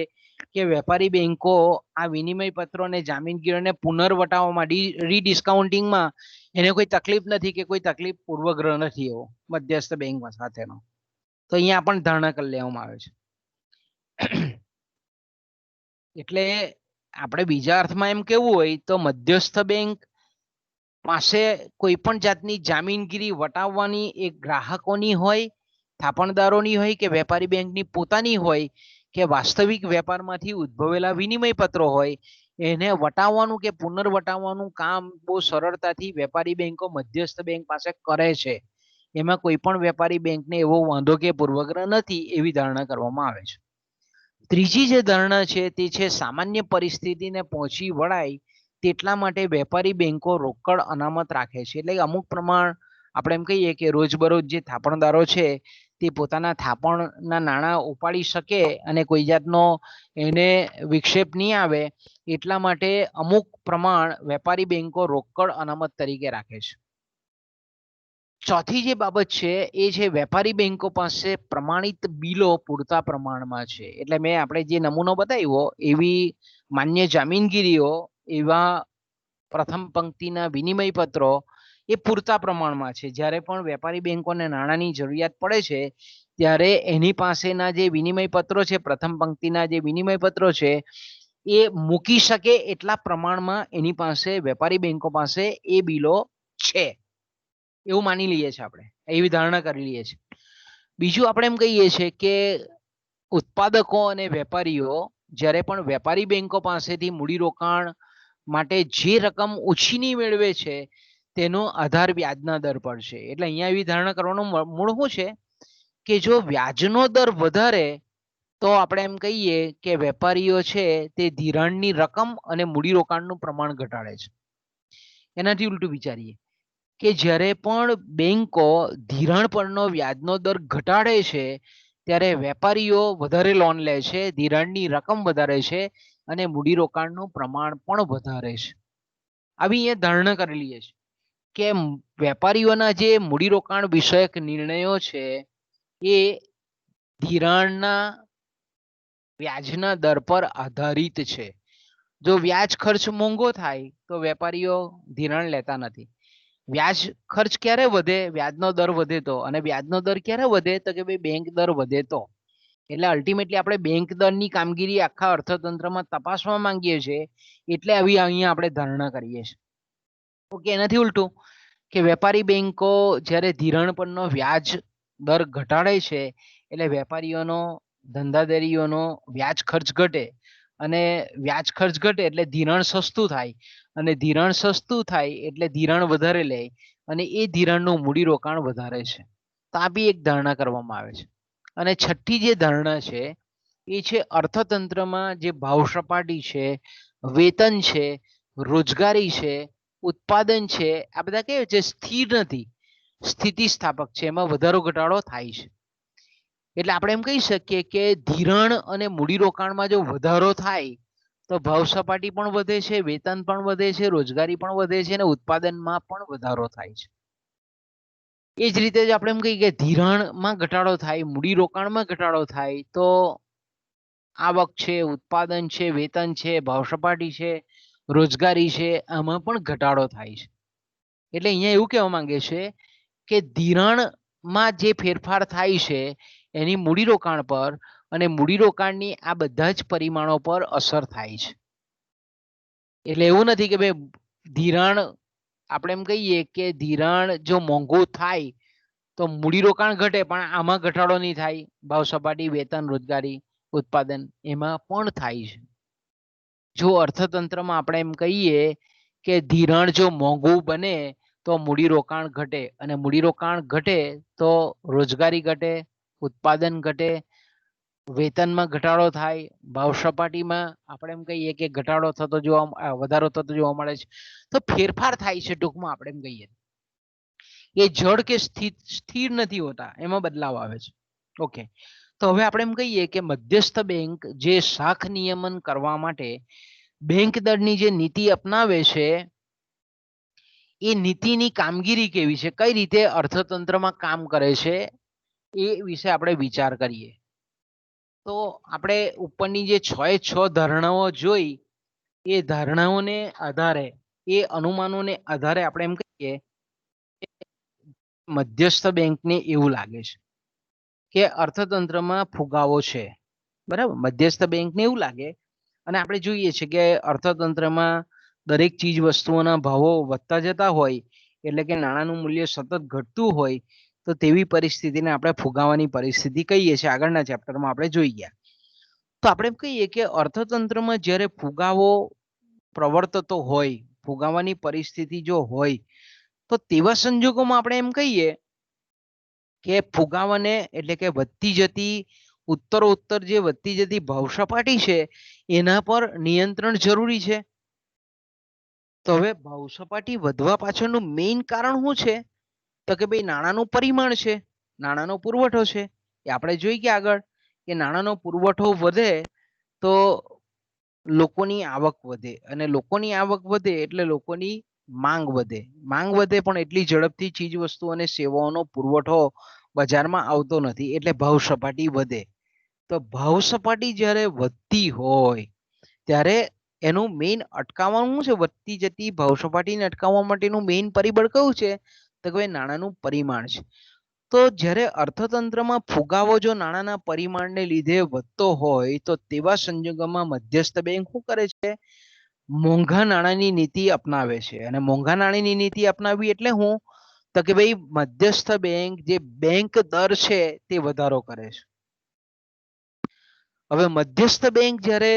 કે વેપારી બેંકો આ વિનિમય પત્રો અને જામીનગીરીઓને પુનર્વટાવવામાં, રીડિસ્કાઉન્ટિંગમાં એને કોઈ તકલીફ નથી કે કોઈ તકલીફ પૂર્વગ્રહ નથી એવો મધ્યસ્થ બેંક સાથેનો. તો અહીંયા પણ ધારણા કરી લેવામાં આવે છે. એટલે આપણે બીજા અર્થમાં એમ કેવું હોય તો મધ્યસ્થ બેંક પાસે કોઈ પણ જાતની જામીનગીરી વટાવવાની એ ગ્રાહકોની હોય, થાપણદારોની હોય કે વેપારી બેંકની પોતાની હોય કે વાસ્તવિક વેપારમાંથી ઉદ્ભવેલા વિનિમય પત્રો હોય, એને વટાવવાનું કે પુનર્વટાવવાનું કામ બહુ સરળતાથી વેપારી બેંકો મધ્યસ્થ બેંક પાસે કરે છે. એમાં કોઈ પણ વેપારી બેંકને એવો વાંધો કે પૂર્વગ્રહ નથી એવી ધારણા કરવામાં આવે છે. ત્રીજી જે ધારણા છે તે છે સામાન્ય પરિસ્થિતિને પહોંચી વળાય તેટલા માટે વેપારી બેંકો રોકડ અનામત રાખે છે. એટલે અમુક પ્રમાણ આપણે એમ કહીએ કે રોજબરોજ જે થાપણદારો છે તે પોતાના થાપણના નાણાં ઉપાડી શકે અને કોઈ જાતનો એને વિક્ષેપ નહીં આવે એટલા માટે અમુક પ્રમાણ વેપારી બેંકો રોકડ અનામત તરીકે રાખે છે. ચોથી જે બાબત છે એ છે વેપારી બેંકો પાસે પ્રમાણિત બિલો પૂરતા પ્રમાણમાં છે. એટલે મેં આપણે જે નમૂનો બતાવ્યો એવી માન્ય જામીનગીરીઓ, એવા પ્રથમ પંક્તિના વિનિમય પત્રો એ પૂરતા પ્રમાણમાં છે. જ્યારે પણ વેપારી બેંકોને નાણાંની જરૂરિયાત પડે છે ત્યારે એની પાસેના જે વિનિમય પત્રો છે, પ્રથમ પંક્તિના જે વિનિમય પત્રો છે એ મૂકી શકે એટલા પ્રમાણમાં એની પાસે વેપારી બેંકો પાસે એ બિલો છે એવું માની લઈએ છીએ, આપણે એવી ધારણા કરી લઈએ છીએ. બીજું આપણે એમ કહીએ છીએ કે ઉત્પાદકો અને વેપારીઓ જ્યારે પણ વેપારી બેંકો પાસેથી મૂડીરોકાણ માટે જે રકમ ઉછીની મેળવે છે તેનો આધાર વ્યાજના દર પર છે. એટલે અહીંયા એવી ધારણા કરવાનું મૂળ શું છે કે જો વ્યાજનો દર વધારે તો આપણે એમ કહીએ કે વેપારીઓ છે તે ધિરાણની રકમ અને મૂડીરોકાણનું પ્રમાણ ઘટાડે છે. એનાથી ઉલટું વિચારીએ કે જ્યારે પણ બેંકો ધિરાણ પરનો વ્યાજનો દર ઘટાડે છે ત્યારે વેપારીઓ વધારે લોન લે છે, ધિરાણની રકમ વધારે છે અને મૂડીરોકાણનું પ્રમાણ પણ વધારે છે. આવી અહીંયા ધારણા કરેલી છે કે વેપારીઓના જે મૂડીરોકાણ વિષયક નિર્ણયો છે એ ધિરાણના વ્યાજના દર પર આધારિત છે. જો વ્યાજ ખર્ચ મોંઘો થાય તો વેપારીઓ ધિરાણ લેતા નથી. વ્યાજ ખર્ચ ક્યારે વધે? વ્યાજનો દર વધે તો. અને વ્યાજનો દર ક્યારે વધે? તો કે ભાઈ બેંક દર વધે તો. એટલે અલ્ટિમેટલી આપણે બેંક દરની કામગીરી આખા અર્થતંત્રમાં તપાસવા માંગીએ છીએ, એટલે આવી અહીંયા આપણે ધારણા કરીએ છીએ. ઓકે, એનાથી ઉલટું કે વેપારી બેંકો જ્યારે ધિરાણ પરનો વ્યાજ દર ઘટાડે છે એટલે વેપારીઓનો, ધંધાદારીઓનો વ્યાજ ખર્ચ ઘટે અને વ્યાજ ખર્ચ ઘટે એટલે ધિરાણ સસ્તું થાય અને ધિરાણ સસ્તું થાય એટલે ધિરાણ વધારે લે અને એ ધિરાણનું મૂડીરોકાણ વધારે છે. તો આ બી એક ધારણા કરવામાં આવે છે. અને છઠ્ઠી જે ધારણા છે એ છે અર્થતંત્રમાં જે ભાવ સપાટી છે, વેતન છે, રોજગારી છે, ઉત્પાદન છે, આ બધા કેવું છે? સ્થિર નથી, સ્થિતિસ્થાપક છે. એમાં વધારો ઘટાડો થાય છે. એટલે આપણે એમ કહી શકીએ કે ધિરાણ અને મૂડીરોકાણમાં જો વધારો થાય તો ભાવ સપાટી પણ વધે છે, વેતન પણ વધે છે, રોજગારી પણ વધે છે અને ઉત્પાદનમાં પણ વધારો થાય છે. એ જ રીતે જો આપણે એમ કહીએ કે ધિરાણમાં ઘટાડો થાય, મૂડીરોકાણમાં ઘટાડો થાય તો આવક છે, ઉત્પાદન છે, વેતન છે, ભાવ સપાટી છે, રોજગારી છે, આમાં પણ ઘટાડો થાય છે. એટલે અહીંયા એવું કહેવા માંગે છે કે ધિરાણમાં જે ફેરફાર થાય છે એની મૂડીરોકાણ પર અને મૂડીરોકાણની આ બધા જ પરિમાણો પર અસર થાય છે. એટલે એવું નથી કે ભાઈ ધિરાણ આપણે એમ કહીએ કે ધિરાણ જો મોંઘું થાય તો મૂડીરોકાણ ઘટે પણ આમાં ઘટાડો નહીં થાય. ભાવ સપાટી, વેતન, રોજગારી, ઉત્પાદન એમાં પણ થાય છે. જો અર્થતંત્રમાં આપણે એમ કહીએ કે ધિરાણ જો મોંઘું બને તો મૂડીરોકાણ ઘટે અને મૂડીરોકાણ ઘટે તો રોજગારી ઘટે, ઉત્પાદન ઘટે, વેતનમાં ઘટાડો થાય, ભાવ સપાટીમાં આપણે એમ કહીએ કે ઘટાડો થતો વધારો થતો જોવા મળે છે. તો ફેરફાર થાય છે ટૂંકમાં આપણે એમ કહીએ. એ જડ કે સ્થિર નથી હોતા, એમાં બદલાવ આવે છે. ઓકે, તો હવે આપણે એમ કહીએ કે મધ્યસ્થ બેંક જે શાખ નિયમન કરવા માટે બેંક દરની જે નીતિ અપનાવે છે એ નીતિની કામગીરી કેવી છે, કઈ રીતે અર્થતંત્રમાં કામ કરે છે એ વિશે આપણે વિચાર કરીએ. તો આપણે ઉપરની જે 6 ધારણાઓ જોઈ એ ધારણાઓને આધારે, એ અનુમાનોને આધારે આપણે એમ કહીએ મધ્યસ્થ બેંકને એવું લાગે છે કે અર્થતંત્રમાં ફુગાવો છે. બરાબર, મધ્યસ્થ બેંકને એવું લાગે અને આપણે જોઈએ છીએ કે અર્થતંત્રમાં દરેક ચીજ વસ્તુઓના ભાવો વધતા જતા હોય એટલે કે નાણાંનું મૂલ્ય સતત ઘટતું હોય તો તેવી પરિસ્થિતિને આપણે ફુગાવાની પરિસ્થિતિ કહીએ છીએ. આગળના ચેપ્ટરમાં આપણે જોઈ ગયા. તો આપણે એમ કહીએ કે અર્થતંત્રમાં જ્યારે ફુગાવો પ્રવર્તતો હોય, ફુગાવાની પરિસ્થિતિ જો હોય, તો તેવા સંજોગોમાં આપણે એમ કહીએ કે ફુગાવાને એટલે કે વધતી જતી ઉત્તરોત્તર જે વધતી જતી ભાવ સપાટી છે એના પર નિયંત્રણ જરૂરી છે. તો હવે ભાવ સપાટી વધવા પાછળનું મેઇન કારણ શું છે? તો કે ભાઈ નાણાંનું પરિમાણ છે, નાણાંનો પુરવઠો છે. એ આપણે જોઈ ગયા આગળ કે નાણાંનો પુરવઠો વધે તો લોકોની આવક વધે, અને લોકોની આવક વધે એટલે લોકોની માંગ વધે. માંગ વધે પણ એટલી ઝડપથી ચીજ વસ્તુ અને સેવાઓનો પુરવઠો બજારમાં આવતો નથી, એટલે ભાવ સપાટી વધે. તો ભાવ સપાટી જ્યારે વધતી હોય ત્યારે એનું મેઇન અટકાવવાનું છે, વધતી જતી ભાવ સપાટીને અટકાવવા માટેનું મેઇન પરિબળ કયું છે? તો કે નાણાંનું પરિમાણ છે. તો જ્યારે અર્થતંત્રમાં ફુગાવો જો નાણાંના પરિમાણને લીધે વધતો હોય તો તેવા સંજોગોમાં મધ્યસ્થ બેંક શું કરે છે? મોંઘા નાણાંની નીતિ અપનાવે છે. અને મોંઘા નાણાંની નીતિ અપનાવી એટલે હું? તો કે ભાઈ મધ્યસ્થ બેંક જે બેંક દર છે તે વધારો કરે છે. હવે મધ્યસ્થ બેંક જ્યારે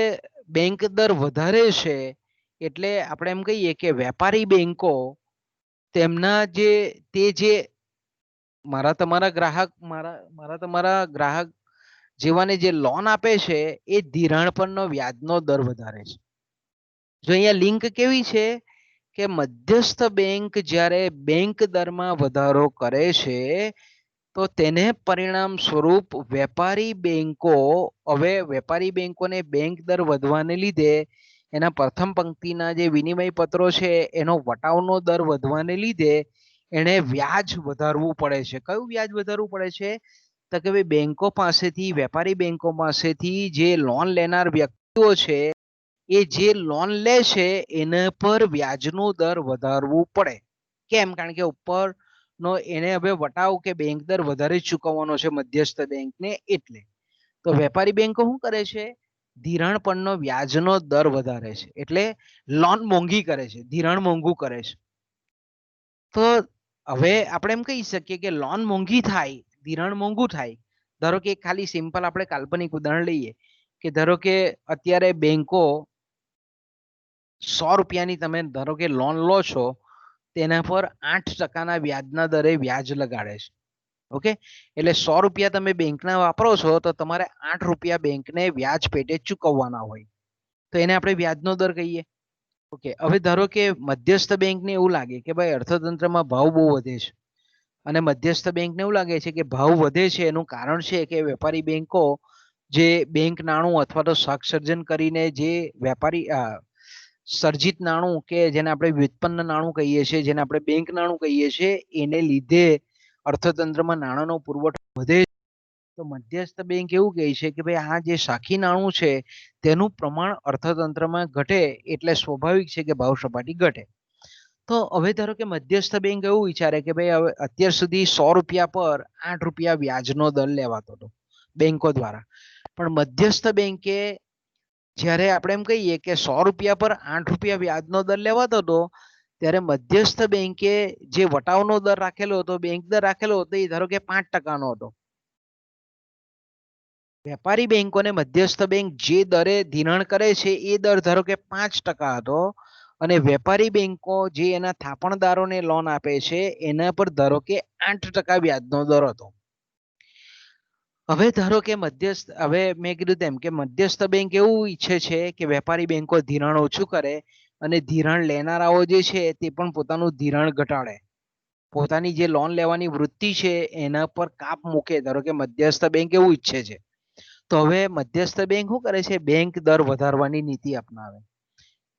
બેંક દર વધારે છે એટલે આપણે એમ કહીએ કે વેપારી બેંકો તેમના જે મારા તમારા ગ્રાહક જેવાને જે લોન આપે છે એ ધિરાણ પરનો વ્યાજનો દર વધારે છે. જો અહીંયા લિંક કેવી છે કે મધ્યસ્થ બેંક જ્યારે બેંક દરમાં વધારો કરે છે તો તેને પરિણામ સ્વરૂપ વેપારી બેંકોને બેંક દર વધવાને લીધે એના પ્રથમ પંક્તિના જે વિનિમય પત્રો છે એનો વટાવનો દર વધવાને લીધે એને વ્યાજ વધારવું પડે છે. કયું વ્યાજ વધારવું પડે છે? તો કે ભાઈ બેંકો પાસેથી, વેપારી બેંકો પાસેથી જે લોન લેનાર વ્યક્તિઓ છે એ જે લોન લે છે એના પર વ્યાજનો દર વધારવું પડે. કેમ? કારણ કે ઉપરનો એને હવે વટાવ કે બેંક દર વધારે ચૂકવવાનો છે મધ્યસ્થ બેંકને, એટલે. તો વેપારી બેંકો શું કરે છે? ધિરાણ પરનો વ્યાજનો દર વધારે છે, એટલે લોન મોંઘી કરે છે, ધિરાણ મોંઘું કરે છે. તો હવે આપણે એમ કહી શકીએ કે લોન મોંઘી થાય, ધિરાણ મોંઘું થાય. ધારો કે ખાલી સિમ્પલ આપણે કાલ્પનિક ઉદાહરણ લઈએ કે ધારો કે અત્યારે બેંકો 100 રૂપિયાની તમે ધારો કે લોન લો છો, તેના પર 8% વ્યાજના દરે વ્યાજ લગાડે છે. ઓકે, એટલે 100 રૂપિયા તમે બેંકના વાપરો છો તો તમારે 8 રૂપિયા બેંકને વ્યાજ પેટે ચૂકવવાના હોય, તો એને આપણે વ્યાજનો દર કહીએ. ઓકે, હવે ધારો કે મધ્યસ્થ બેંકને એવું લાગે કે ભાઈ અર્થતંત્રમાં ભાવ બહુ વધે છે, અને મધ્યસ્થ બેંકને એવું લાગે છે કે ભાવ વધે છે એનું કારણ છે કે વેપારી બેંકો જે બેંક નાણું અથવા તો શાક સર્જન કરીને જે વેપારી સર્જિત નાણું કે જેને આપણે વ્યુત્પન્ન નાણું કહીએ છીએ, જેને આપણે બેંક નાણું કહીએ છીએ, એને લીધે અર્થતંત્રમાં નાણાંનો પુરવઠો વધે. તો મધ્યસ્થ બેંક એવું કહે છે કે ભાઈ આ જે શાખી નાણું છે તેનું પ્રમાણ અર્થતંત્રમાં ઘટે એટલે સ્વાભાવિક છે કે ભાવ સપાટી ઘટે. તો હવે ધારો કે મધ્યસ્થ બેંક એવું વિચારે કે ભાઈ હવે અત્યાર સુધી 100 રૂપિયા પર 8 રૂપિયા વ્યાજનો દર લેવાતો હતો બેંકો દ્વારા, પણ મધ્યસ્થ બેંકે જ્યારે આપણે એમ કહીએ કે 100 રૂપિયા પર 8 રૂપિયા વ્યાજનો દર લેવાતો હતો, ત્યારે મધ્યસ્થ બેંકે જે વટાવનો દર રાખેલો હતો, બેંક દર રાખેલો હતો, એ ધારો કે 5%નો હતો. વેપારી બેંકોને મધ્યસ્થ બેંક જે દરે ધિરાણ કરે છે એ દર ધારો કે 5% હતો, અને વેપારી બેંકો જે એના થાપણદારોને લોન આપે છે એના પર ધારો કે 8% વ્યાજનો દર હતો. હવે ધારો કે હવે મેં કીધું તેમ કે મધ્યસ્થ બેંક એવું ઈચ્છે છે કે વેપારી બેંકો ધિરાણ ઓછું કરે અને ધિરાણ લેનારાઓ જે છે તે પણ પોતાનું ધિરાણ ઘટાડે, પોતાની જે લોન લેવાની વૃત્તિ છે એના પર કાપ મૂકે. ધારો કે મધ્યસ્થ બેંક એવું ઈચ્છે છે, તો હવે મધ્યસ્થ બેંક શું કરે છે? બેંક દર વધારવાની નીતિ અપનાવે.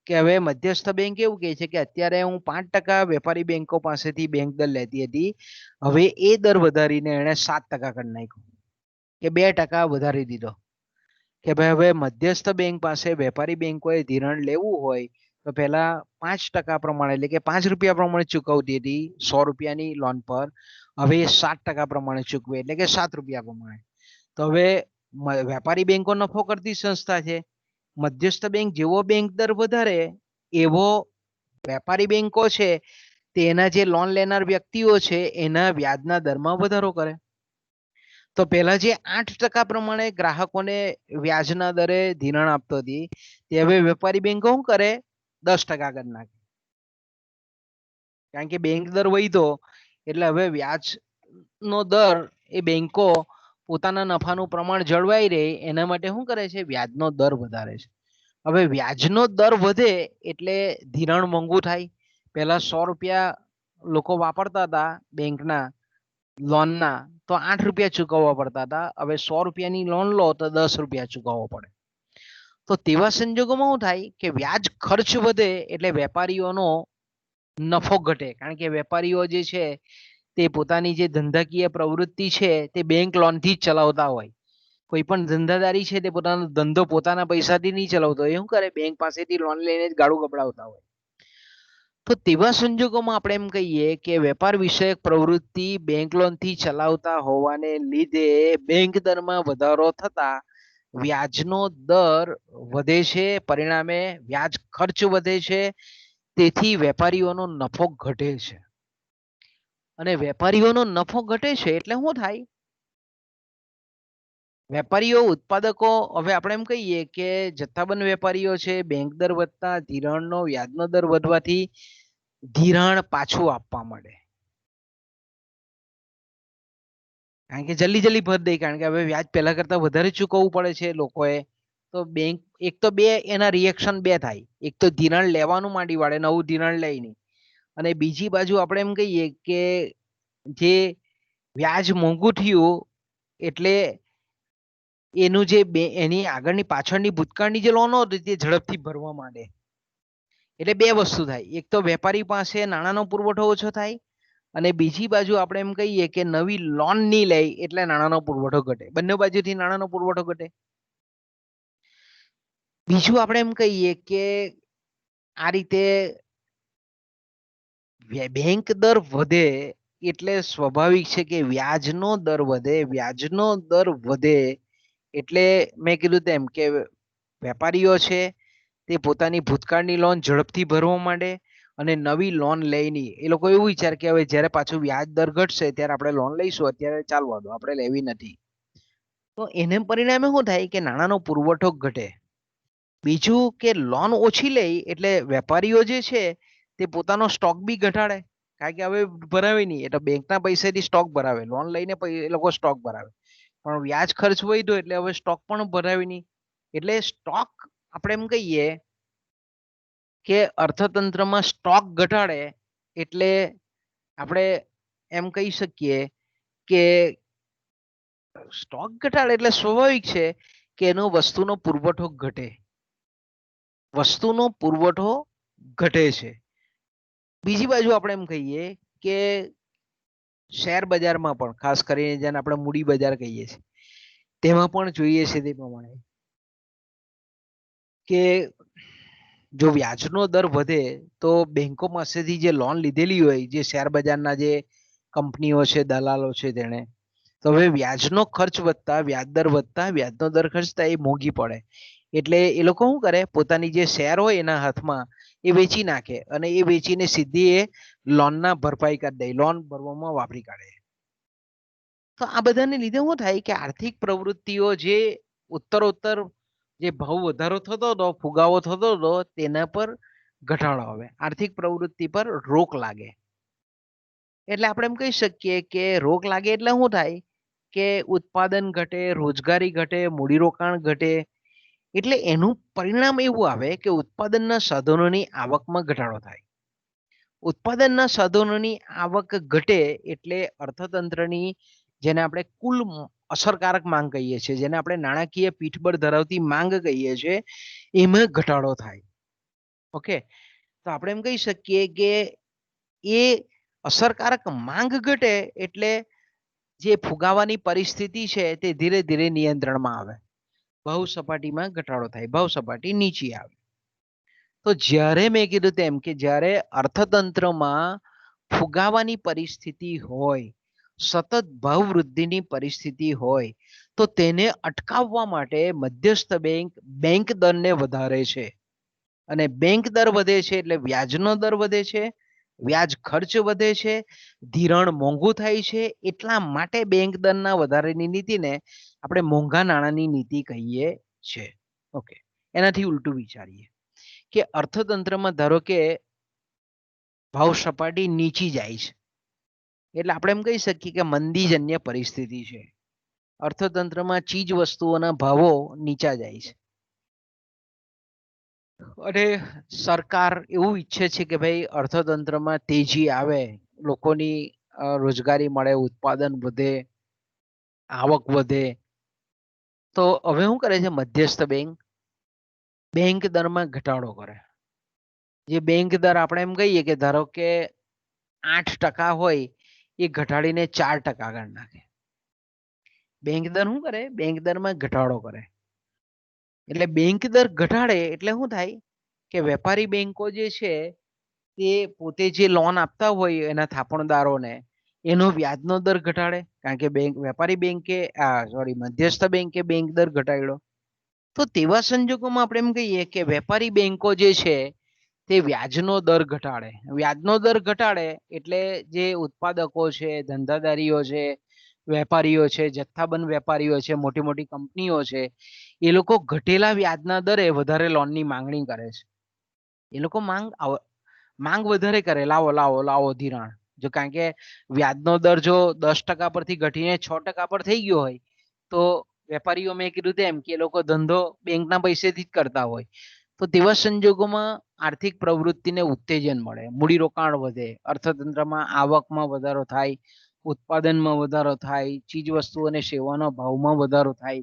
કે હવે મધ્યસ્થ બેંક એવું કહે છે કે અત્યારે હું 5% વેપારી બેંકો પાસેથી બેંક દર લેતી હતી, હવે એ દર વધારીને એણે 7% કરી નાખ્યો કે 2% વધારી દીધો. કે ભાઈ હવે મધ્યસ્થ બેંક પાસે વેપારી બેંકોએ ધિરાણ લેવું હોય તો પહેલા 5% પ્રમાણે એટલે કે 5 રૂપિયા પ્રમાણે ચૂકવતી હતી 100 રૂપિયાની લોન પર, હવે 7% પ્રમાણે ચૂકવે એટલે કે 7 રૂપિયા પ્રમાણે. તો હવે વેપારી બેંકો નફો કરતી સંસ્થા છે, મધ્યસ્થ બેંક જેવો બેંક દર વધારે એવો વેપારી બેંકો છે તેના જે લોન લેનાર વ્યક્તિઓ છે એના વ્યાજના દરમાં વધારો કરે. તો પહેલા જે 8% પ્રમાણે ગ્રાહકોને વ્યાજના દરે ધિરાણ આપતો હતી તે હવે વેપારી બેંકો શું કરે 10% કરી નાખે. કારણ કે બેંક દર વધ્યો એટલે હવે વ્યાજનો દર એ બેંકો પોતાના નફાનું પ્રમાણ જળવાઈ રહે એના માટે શું કરે છે વ્યાજનો દર વધારે છે. હવે વ્યાજનો દર વધે એટલે ધિરાણ મોંઘું થાય. પહેલા 100 રૂપિયા લોકો વાપરતા હતા બેંકના લોનના તો 8 રૂપિયા ચૂકવવા પડતા હતા. હવે 100 રૂપિયાની લોન લો તો 10 રૂપિયા ચૂકવવો પડે. તો તેવા સંજોગોમાં શું થાય કે વ્યાજ ખર્ચ વધે એટલે વેપારીઓનો નફો ઘટે. કારણ કે વેપારીઓ જે છે તે પોતાની જે ધંધાકીય પ્રવૃત્તિ છે તે બેંક લોનથી જ ચલાવતા હોય. કોઈ પણ ધંધાદારી છે તે પોતાનો ધંધો પોતાના પૈસાથી નહીં ચલાવતો હોય. શું કરે બેંક પાસેથી લોન લઈને જ ગાડું ગપડાવતા હોય. તો તેવા સંજોગોમાં આપણે એમ કહીએ કે વેપાર વિષયક પ્રવૃત્તિ બેંક લોનથી ચલાવતા હોવાને લીધે બેંક દરમાં વધારો થતા વ્યાજનો દર વધે છે. પરિણામે વ્યાજ ખર્ચ વધે છે. તેથી વેપારીઓનો નફો ઘટે છે. અને વેપારીઓનો નફો ઘટે છે એટલે શું થાય? વેપારીઓ ઉત્પાદકો હવે આપણે એમ કહીએ કે જથ્થાબંધ વેપારીઓ છે બેંક દર વધતા ધિરાણનો વ્યાજનો દર વધવાથી ધિરાણ પાછું આપવા માંડે. કારણ કે જલ્દી ભર દે. કારણ કે હવે વ્યાજ પહેલા કરતા વધારે ચૂકવવું પડે છે લોકોએ. તો બેંક એક તો બે એના રિએક્શન બે થાય. એક તો ધિરાણ લેવાનું માંડી વાળે નવું ધિરાણ લઈ નહીં. અને બીજી બાજુ આપણે એમ કહીએ કે જે વ્યાજ મોંઘું થયું એટલે એનું જે એની આગળની પાછળની ભૂતકાળની જે લોનો હતી તે ઝડપથી ભરવા માંડે. એટલે બે વસ્તુ થાય. એક તો વેપારી પાસે નાણાંનો પુરવઠો ઓછો થાય અને બીજી બાજુ આપણે એમ કહીએ કે નવી લોન નહીં લે એટલે નાણાંનો પુરવઠો ઘટે. બંને બાજુથી નાણાંનો પુરવઠો ઘટે. બીજું આપણે એમ કહીએ કે આ રીતે બેંક દર વધે એટલે સ્વાભાવિક છે કે વ્યાજનો દર વધે. વ્યાજનો દર વધે એટલે મેં કીધું તેમ કે વેપારીઓ છે તે પોતાની ભૂતકાળની લોન ઝડપથી ભરવા માંડે અને નવી લોન લઈ નહીં. એ લોકો એવું વિચાર કે હવે જ્યારે પાછું વ્યાજ દર ઘટશે ત્યારે આપણે લોન લઈશું, અત્યારે ચાલવા દો, આપણે લેવી નથી. તો એને પરિણામે શું થાય કે નાણાંનો પુરવઠો ઘટે. બીજું કે લોન ઓછી લે એટલે વેપારીઓ જે છે તે પોતાનો સ્ટોક બી ઘટાડે. કારણ કે હવે ભરાવે નહીં એટલે બેંકના પૈસાથી સ્ટોક ભરાવે. લોન લઈને એ લોકો સ્ટોક ભરાવે. પણ વ્યાજ ખર્ચ વધ્યો એટલે હવે સ્ટોક પણ ભરાવે નહીં. એટલે સ્ટોક આપણે એમ કહીએ કે અર્થતંત્રમાં સ્ટોક ઘટાડે એટલે આપણે એમ કહી શકીએ કે સ્ટોક ઘટાડે એટલે સ્વાભાવિક છે કે એનો વસ્તુનો પુરવઠો ઘટે. વસ્તુનો પુરવઠો ઘટે છે. બીજી બાજુ આપણે એમ કહીએ કે શેર બજારમાં પણ ખાસ કરીને જેને આપણે મૂડી બજાર કહીએ છીએ તેમાં પણ જોઈએ છે તે પ્રમાણે કે જો વ્યાજનો દર વધે તો બેંકો પાસેથી જે લોન લીધેલી હોય જે શેર બજારના જે કંપનીઓ છે દલાલો છે તેને તો હવે વ્યાજનો ખર્ચ વધતા વ્યાજ દર વધતા વ્યાજનો દર ખર્ચતા એ મોંઘી પડે. એટલે એ લોકો શું કરે પોતાની જે શેર હોય એના હાથમાં એ વેચી નાખે અને એ વેચીને સીધી એ લોનના ભરપાઈ કરી દે. લોન ભરવામાં વાપરી કાઢે. તો આ બધાને લીધે શું થાય કે આર્થિક પ્રવૃત્તિઓ જે ઉત્તરોત્તર જે ભાવ વધારો થતો હતો, ફુગાવો થતો હતો તેના પર ઘટાડો આવે. આર્થિક પ્રવૃત્તિ પર રોક લાગે. એટલે આપણે એમ કહી શકીએ કે રોક લાગે એટલે શું થાય કે ઉત્પાદન ઘટે, રોજગારી ઘટે, મૂડીરોકાણ ઘટે. એટલે એનું પરિણામ એવું આવે કે ઉત્પાદનના સાધનોની આવકમાં ઘટાડો થાય. ઉત્પાદનના સાધનોની આવક ઘટે એટલે અર્થતંત્રની જેને આપણે કુલ અસરકારક માંગ કહીએ છીએ, જેને આપણે નાણાકીય પીઠબળ ધરાવતી માંગ કહીએ છીએ, એમાં ઘટાડો થાય. ઓકે, તો આપણે એમ કહી શકીએ કે એ અસરકારક માંગ ઘટે એટલે જે ફુગાવાની પરિસ્થિતિ છે તે ધીરે ધીરે નિયંત્રણમાં આવે. ભાવ સપાટીમાં ઘટાડો થાય, ભાવ સપાટી નીચી આવે. તો જ્યારે મેં કીધું તેમ કે જ્યારે અર્થતંત્રમાં ફુગાવાની પરિસ્થિતિ હોય, સતત ભાવ વૃદ્ધિની પરિસ્થિતિ હોય તો તેને અટકાવવા માટે મધ્યસ્થ બેંક દરને વધારે છે. અને બેંક દર વધે છે એટલે વ્યાજનો દર વધે છે, વ્યાજ ખર્ચ વધે છે, ધિરાણ મોંઘું થાય છે. એટલા માટે બેંક દરના વધારાની નીતિને આપણે મોંઘા નાણાંની નીતિ કહીએ છીએ. ઓકે, એનાથી ઉલટું વિચારીએ કે અર્થતંત્રમાં ધારો કે ભાવ સપાટી નીચી જાય છે એટલે આપણે એમ કહી શકીએ કે મંદીજન્ય પરિસ્થિતિ છે. અર્થતંત્રમાં ચીજ વસ્તુઓના ભાવો નીચા જાય છે અને સરકાર એવું ઈચ્છે છે કે ભાઈ અર્થતંત્રમાં તેજી આવે, લોકોની રોજગારી મળે, ઉત્પાદન વધે, આવક વધે. તો હવે શું કરે છે મધ્યસ્થ બેંક? બેંક દરમાં ઘટાડો કરે. જે બેંક દર આપણે એમ કહીએ કે ધારો કે 8% હોય એ ઘટાડીને 4% કરી નાખે. બેંક દર શું કરે? બેંક દરમાં ઘટાડો કરે. એટલે બેંક દર ઘટાડે એટલે શું થાય કે વેપારી બેંકો જે છે તે પોતે જે લોન આપતા હોય એના થાપણદારોને એનો વ્યાજનો દર ઘટાડે, કારણ કે વેપારી બેંકે મધ્યસ્થ બેંકે બેંક દર ઘટાડ્યો. તો તેવા સંજોગોમાં આપણે એમ કહીએ કે વેપારી બેંકો જે છે તે વ્યાજનો દર ઘટાડે. વ્યાજનો દર ઘટાડે એટલે જે ઉત્પાદકો છે, ધંધાદારીઓ છે, વેપારીઓ છે, જથ્થાબંધ વેપારીઓ છે, મોટી મોટી કંપનીઓ છે, એ લોકો ઘટેલા વ્યાજના દરે વધારે લોનની માંગણી કરે છે. એ લોકો માંગ વધારે કરે, લાવો લાવો લાવો ધિરાણ. જો કારણ કે વ્યાજનો દર જો 10% પરથી ઘટીને 6% પર થઈ ગયો હોય તો વેપારીઓ, મેં કીધું તેમ કે એ લોકો ધંધો બેંકના પૈસેથી જ કરતા હોય. તો તેવા સંજોગોમાં આર્થિક પ્રવૃત્તિને ઉત્તેજન મળે, મૂડીરોકાણ વધે, અર્થતંત્રમાં આવકમાં વધારો થાય, ઉત્પાદનમાં વધારો થાય, ચીજ વસ્તુ અને સેવાના ભાવમાં વધારો થાય,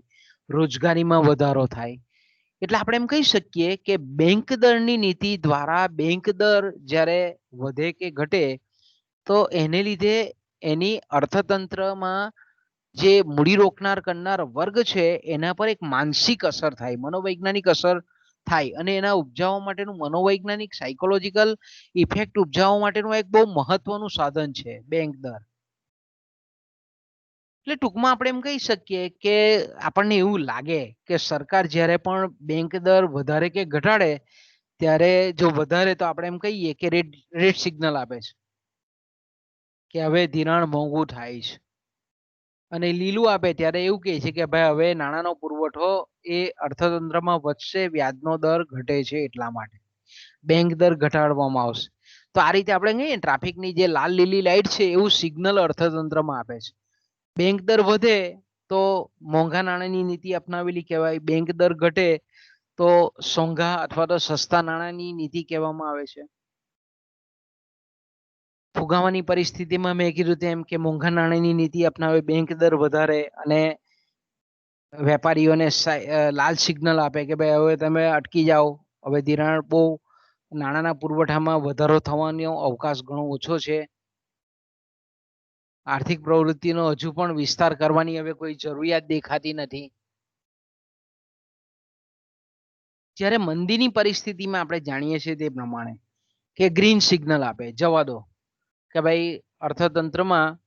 રોજગારીમાં વધારો થાય. એટલે આપણે એમ કહી શકીએ કે બેંક દરની નીતિ દ્વારા બેંક દર જ્યારે વધે કે ઘટે તો એને લીધે એની અર્થતંત્રમાં જે મૂડી રોકનાર કરનાર વર્ગ છે એના પર એક માનસિક અસર થાય, મનોવૈજ્ઞાનિક અસર થાય, અને એના ઉપજાવવા માટેનું મનોવૈજ્ઞાનિક સાયકોલોજીકલ ઇફેક્ટ ઉપજાવવા માટેનું એક બહુ મહત્વનું સાધન છે બેંક દર. એટલે ટૂંકમાં આપણે એમ કહી શકીએ કે આપણને એવું લાગે કે સરકાર જ્યારે પણ બેંક દર વધારે કે ઘટાડે ત્યારે જો વધારે તો આપણે એમ કહીએ કે રેડ સિગ્નલ આપે છે કે હવે ધિરાણ મોંઘું થાય છે, અને લીલું આપે ત્યારે એવું કહે છે કે ભાઈ હવે નાણાંનો પુરવઠો એ અર્થતંત્રમાં વધશે, વ્યાજનો દર ઘટે છે એટલા માટે બેંક દર ઘટાડવામાં આવશે. તો આ રીતે આપણે કહીએ ટ્રાફિકની જે લાલ લીલી લાઈટ છે એવું સિગ્નલ અર્થતંત્રમાં આપે છે. બેંક દર વધે તો મોંઘા નાણાંની નીતિ અપનાવેલી કહેવાય, બેંક દર ઘટે તો સોંઘા અથવા તો સસ્તા નાણાંની નીતિ કહેવામાં આવે છે. ફુગાવાની પરિસ્થિતિમાં મેં કીધું તેમ કે મોંઘા નાણાંની નીતિ અપનાવે, બેંક દર વધારે અને વેપારીઓને લાલ સિગ્નલ આપે કે ભાઈ હવે તમે અટકી જાઓ, હવે ધિરાણ બહુ નાણાંના પુરવઠામાં વધારો થવાનો અવકાશ ઘણો ઓછો છે, આર્થિક પ્રવૃત્તિનો હજુ પણ વિસ્તાર કરવાની હવે કોઈ જરૂરિયાત દેખાતી નથી. જ્યારે મંદીની પરિસ્થિતિમાં આપણે જાણીએ છીએ તે પ્રમાણે કે ગ્રીન સિગ્નલ આપે, જવા દો કે ભાઈ અર્થતંત્રમાં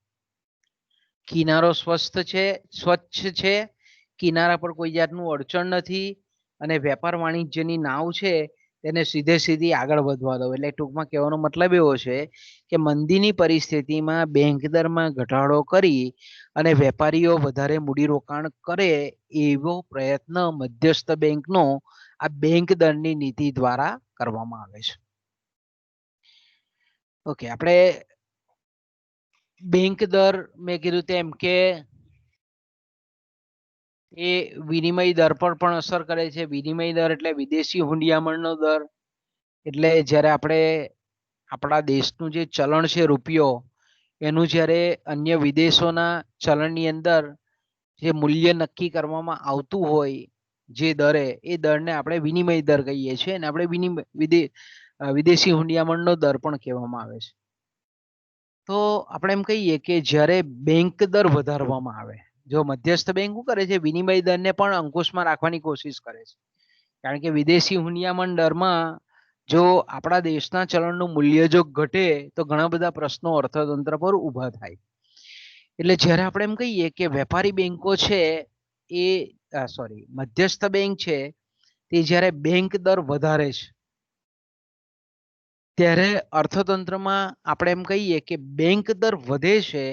કિનારો સ્વચ્છ છે, કિનારા પર કોઈ જાતનું અડચણ નથી, અને વેપાર વાણિજ્યની નાવ છે તેને સીધી આગળ વધવા દો. એટલે ટૂંકમાં કહેવાનો મતલબ એવો છે કે મંદીની પરિસ્થિતિમાં બેંક દરમાં ઘટાડો કરી અને વેપારીઓ વધારે મૂડીરોકાણ કરે એવો પ્રયત્ન મધ્યસ્થ બેંકનો આ બેંક દરની નીતિ દ્વારા કરવામાં આવે છે. ઓકે, આપણે બેંક દર મેં કીધું તેમ કે એ વિનિમય દર પર પણ અસર કરે છે. વિનિમય દર એટલે વિદેશી હુંડિયામણનો દર. એટલે જ્યારે આપણે આપણા દેશનું જે ચલણ છે રૂપિયો, એનું જ્યારે અન્ય વિદેશોના ચલણની અંદર જે મૂલ્ય નક્કી કરવામાં આવતું હોય જે દરે, એ દરને આપણે વિનિમય દર કહીએ છીએ, અને આપણે વિદેશી હુંડિયામણનો દર પણ કહેવામાં આવે છે. તો આપણે એમ કહીએ કે જ્યારે બેંક દર વધારવામાં આવે, જો મધ્યસ્થ બેંક શું કરે છે, વિનિમય દરને પણ અંકુશમાં રાખવાની કોશિશ કરે છે, કારણ કે વિદેશી હુંડિયામણ દરમાં જો આપણા દેશના ચલણનું મૂલ્ય જો ઘટે તો ઘણા બધા પ્રશ્નો અર્થતંત્ર પર ઊભા થાય. એટલે જ્યારે આપણે એમ કહીએ કે વેપારી બેંકો છે એ મધ્યસ્થ બેંક છે તે જ્યારે બેંક દર વધારે છે ત્યારે અર્થતંત્રમાં આપણે એમ કહીએ કે બેંક દર વધે છે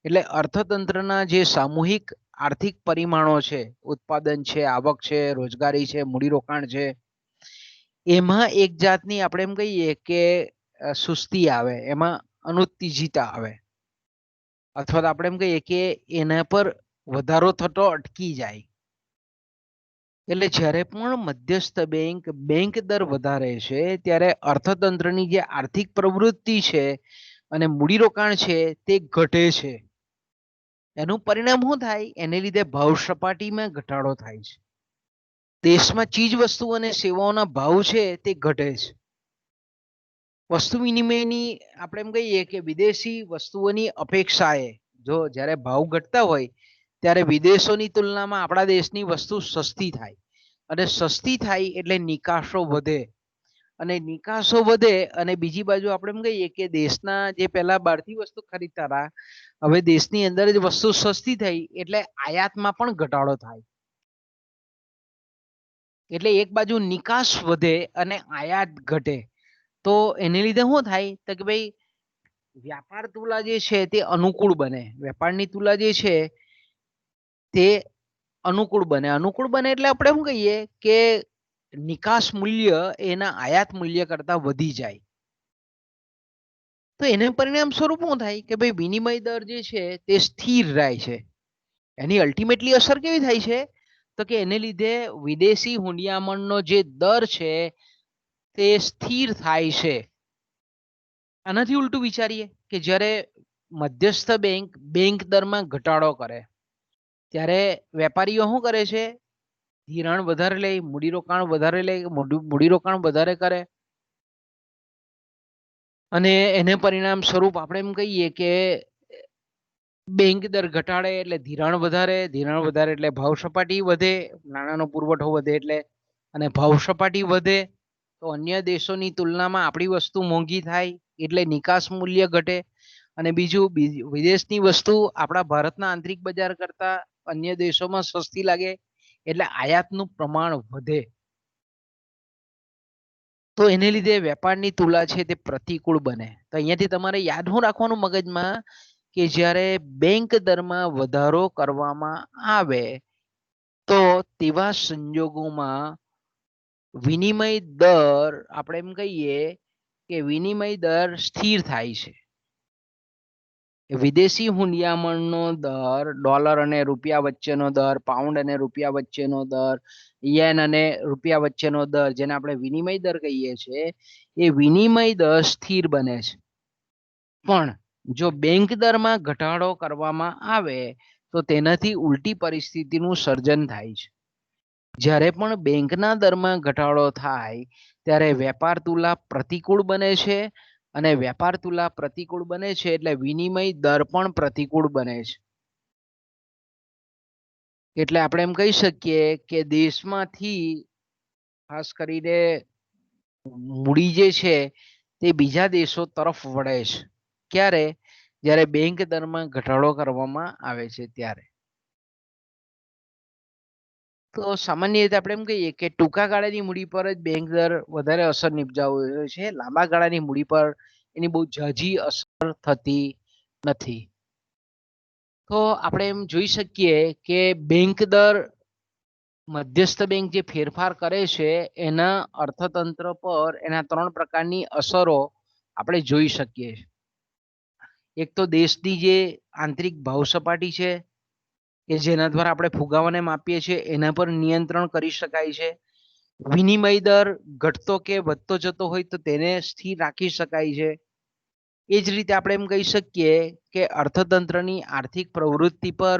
એટલે અર્થતંત્રના જે સામૂહિક આર્થિક પરિમાણો છે, ઉત્પાદન છે, આવક છે, રોજગારી છે, મૂડીરોકાણ છે, એમાં એક જાતની આપણે એમ કહીએ કે સુસ્તી આવે, એમાં અનુત્તેજિતા આવે, અથવા તો આપણે એમ કહીએ કે એના પર વધારો થતો અટકી જાય. એટલે જ્યારે પણ મધ્યસ્થ બેંક દર વધારે છે ત્યારે અર્થતંત્રની જે આર્થિક પ્રવૃત્તિ છે અને મૂડીરોકાણ છે તે ઘટે છે. એનું પરિણામ શું થાય? એને લીધે ભાવ સપાટીમાં ઘટાડો થાય છે. દેશમાં ચીજ વસ્તુ અને સેવાઓના ભાવ છે તે ઘટે છે. વસ્તુ વિનિમયની આપણે એમ કહીએ કે વિદેશી વસ્તુઓની અપેક્ષાએ જો જ્યારે ભાવ ઘટતા હોય ત્યારે વિદેશોની તુલનામાં આપણા દેશની વસ્તુ સસ્તી થાય, અને સસ્તી થાય એટલે નિકાસો વધે, અને નિકાસો વધે અને બીજી બાજુ આપણે એમ કહીએ કે દેશના જે પહેલા બહારથી વસ્તુ ખરીદતા હતા, હવે દેશની અંદર જ વસ્તુ સસ્તી થઈ એટલે આયાતમાં પણ ઘટાડો થાય. એટલે એક બાજુ નિકાસ વધે અને આયાત ઘટે, તો એને લીધે શું થાય તો કે ભાઈ વ્યાપાર તુલા જે છે તે અનુકૂળ બને, વેપારની તુલા જે છે તે અનુકૂળ બને. અનુકૂળ બને એટલે આપણે શું કહીએ કે નિકાસ મૂલ્ય એના આયાત મૂલ્ય કરતા વધી જાય. તો એને પરિણામ સ્વરૂપ શું થાય કે ભાઈ વિનિમય દર જે છે તે સ્થિર રહે છે. એની અલ્ટિમેટલી અસર કેવી થાય છે તો કે એને લીધે વિદેશી હુંડિયામણનો જે દર છે તે સ્થિર થાય છે. આનાથી ઉલટું વિચારીએ કે જ્યારે મધ્યસ્થ બેંક દરમાં ઘટાડો કરે ત્યારે વેપારીઓ શું કરે છે? ધિરાણ વધારે લે, મૂડીરોકાણ વધારે લે, મૂડીરોકાણ વધારે કરે, અને એને પરિણામ સ્વરૂપ આપણે એમ કહીએ કે બેંક દર ઘટાડે એટલે ધિરાણ વધારે, ધિરાણ વધારે એટલે ભાવ સપાટી વધે, નાણાંનો પુરવઠો વધે એટલે, અને ભાવ સપાટી વધે તો અન્ય દેશોની તુલનામાં આપણી વસ્તુ મોંઘી થાય એટલે નિકાસ મૂલ્ય ઘટે, અને બીજું વિદેશની વસ્તુ આપણા ભારતના આંતરિક બજાર કરતા અન્ય દેશોમાં સસ્તી લાગે એટલે આયાતનું પ્રમાણ વધે. તો એને લીધે વેપારની તુલા છે તે પ્રતિકૂળ બને. તો અહીંયાથી તમારે યાદ શું રાખવાનું મગજમાં કે જ્યારે બેંક દરમાં વધારો કરવામાં આવે તો તેવા સંજોગોમાં વિનિમય દર આપણે એમ કહીએ કે વિનિમય દર સ્થિર થાય છે. વિદેશી હુંડિયામણનો દર, ડોલર અને રૂપિયા વચ્ચેનો દર, પાઉન્ડ અને રૂપિયા વચ્ચેનો દર, યેન અને રૂપિયા વચ્ચેનો દર, જેને આપણે વિનિમય દર કહીએ છીએ, એ વિનિમય દર સ્થિર બને છે. પણ જો બેંક દરમાં ઘટાડો કરવામાં આવે તો તેનાથી ઉલટી પરિસ્થિતિનું સર્જન થાય છે. જ્યારે પણ બેંકના દરમાં ઘટાડો થાય ત્યારે વેપાર તુલા પ્રતિકૂળ બને છે, અને વેપાર તુલા પ્રતિકૂળ બને છે એટલે વિનિમય દર પણ પ્રતિકૂળ બને છે. એટલે આપણે એમ કહી શકીએ કે દેશમાંથી ખાસ કરીને મૂડી જે છે તે બીજા દેશો તરફ વળે છે. ક્યારે? જ્યારે બેંક દરમાં ઘટાડો કરવામાં આવે છે ત્યારે. તો સામાન્ય રીતે આપણે એમ કહીએ કે ટૂંકા ગાળાની મૂડી પર જ બેંક દર વધારે અસર નિપજાવે છે, લાંબા ગાળાની મૂડી પર એની બહુ ઝાઝી અસર થતી નથી. તો આપણે એમ જોઈ શકીએ કે બેંક દર મધ્યસ્થ બેંક જે ફેરફાર કરે છે એના અર્થતંત્ર પર એના 3 પ્રકારની અસરો આપણે જોઈ શકીએ. એક તો દેશની જે આંતરિક ભાવ સપાટી છે કે જેના દ્વારા આપણે ફુગાવાને માપીએ છીએ એના પર નિયંત્રણ કરી શકાય છે. વિનિમય દર ઘટતો કે વધતો જતો હોય તો તેને સ્થિર રાખી શકાય છે. એ જ રીતે આપણે એમ કહી શકીએ કે અર્થતંત્રની આર્થિક પ્રવૃત્તિ પર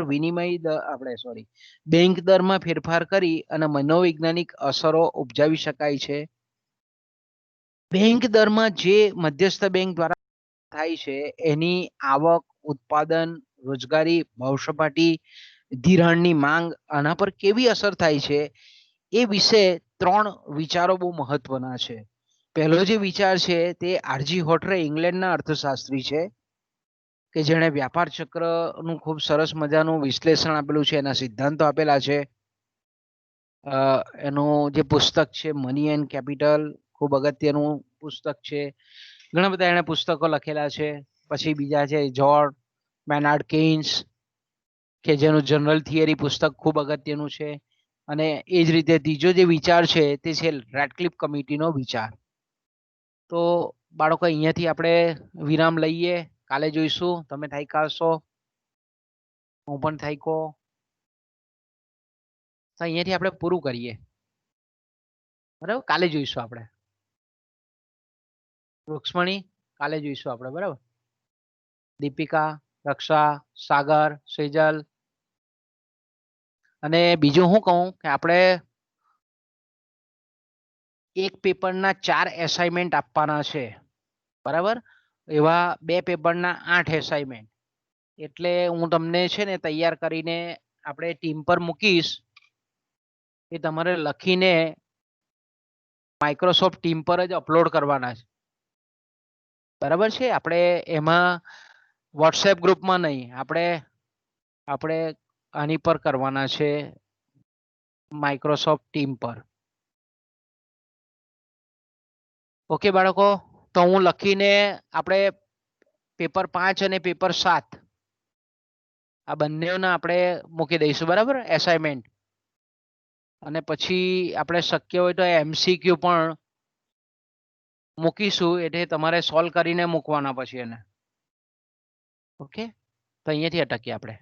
બેંક દરમાં ફેરફાર કરી અને મનોવૈજ્ઞાનિક અસરો ઉપજાવી શકાય છે. બેંક દરમાં જે મધ્યસ્થ બેંક દ્વારા થાય છે એની આવક, ઉત્પાદન, રોજગારી, ભાવ સપાટી, ધિરાણની માંગ આના પર કેવી અસર થાય છે એ વિશે 3 વિચારો બહુ મહત્વના છે. પહેલો જે વિચાર છે તે આરજી હોટરે ઇંગ્લેન્ડના અર્થશાસ્ત્રી છે કે જેણે વ્યાપાર ચક્રનું ખૂબ સરસ મજાનું વિશ્લેષણ આપેલું છે, એના સિદ્ધાંતો આપેલા છે. એનું જે પુસ્તક છે મની એન્ડ કેપિટલ ખૂબ અગત્યનું પુસ્તક છે, ઘણા બધા એને પુસ્તકો લખેલા છે. પછી બીજા છે જોર્જ મેનાર્ડ કેઇન્સ, કે જેનું જનરલ થિયરી પુસ્તક ખૂબ અગત્યનું છે. અને એ જ રીતે ત્રીજો જે વિચાર છે તે છે રેડક્લિફ કમિટીનો વિચાર. તો બાળકો અહીંયાથી આપણે વિરામ લઈએ. કાલે જોઈશું. તમે થાક્યા, હું પણ થાક્યો. તો અહીંયાથી આપણે પૂરું કરીએ. બરાબર, કાલે જોઈશું આપણે. રૂક્ષ્મણી, કાલે જોઈશું આપણે. બરાબર, દીપિકા, રક્ષા, સાગર, સેજલ. અને બીજું હું કહું કે આપણે એક પેપરના 4 એસાઇનમેન્ટ આપવાના છે. બરાબર, એવા 2 પેપરના 8 એસાઇનમેન્ટ. એટલે હું તમને છે ને તૈયાર કરીને આપણે ટીમ પર મૂકીશ. એ તમારે લખીને માઇક્રોસોફ્ટ ટીમ પર જ અપલોડ કરવાના છે. બરાબર છે, આપણે એમાં વોટ્સએપ ગ્રુપમાં નહીં, આપણે આની પર કરવાના છે, માઇક્રોસોફ્ટ ટીમ પર. ઓકે બાળકો, તો હું લખીને આપણે પેપર 5 અને પેપર 7 આ બંનેના આપણે મૂકી દઈશું. બરાબર, એસાઇનમેન્ટ. અને પછી આપણે શક્ય હોય તો MCQ પણ મૂકીશું, એટલે તમારે સોલ્વ કરીને મૂકવાના પછી એને. ઓકે, તો અહીંયાથી અટકીએ આપણે.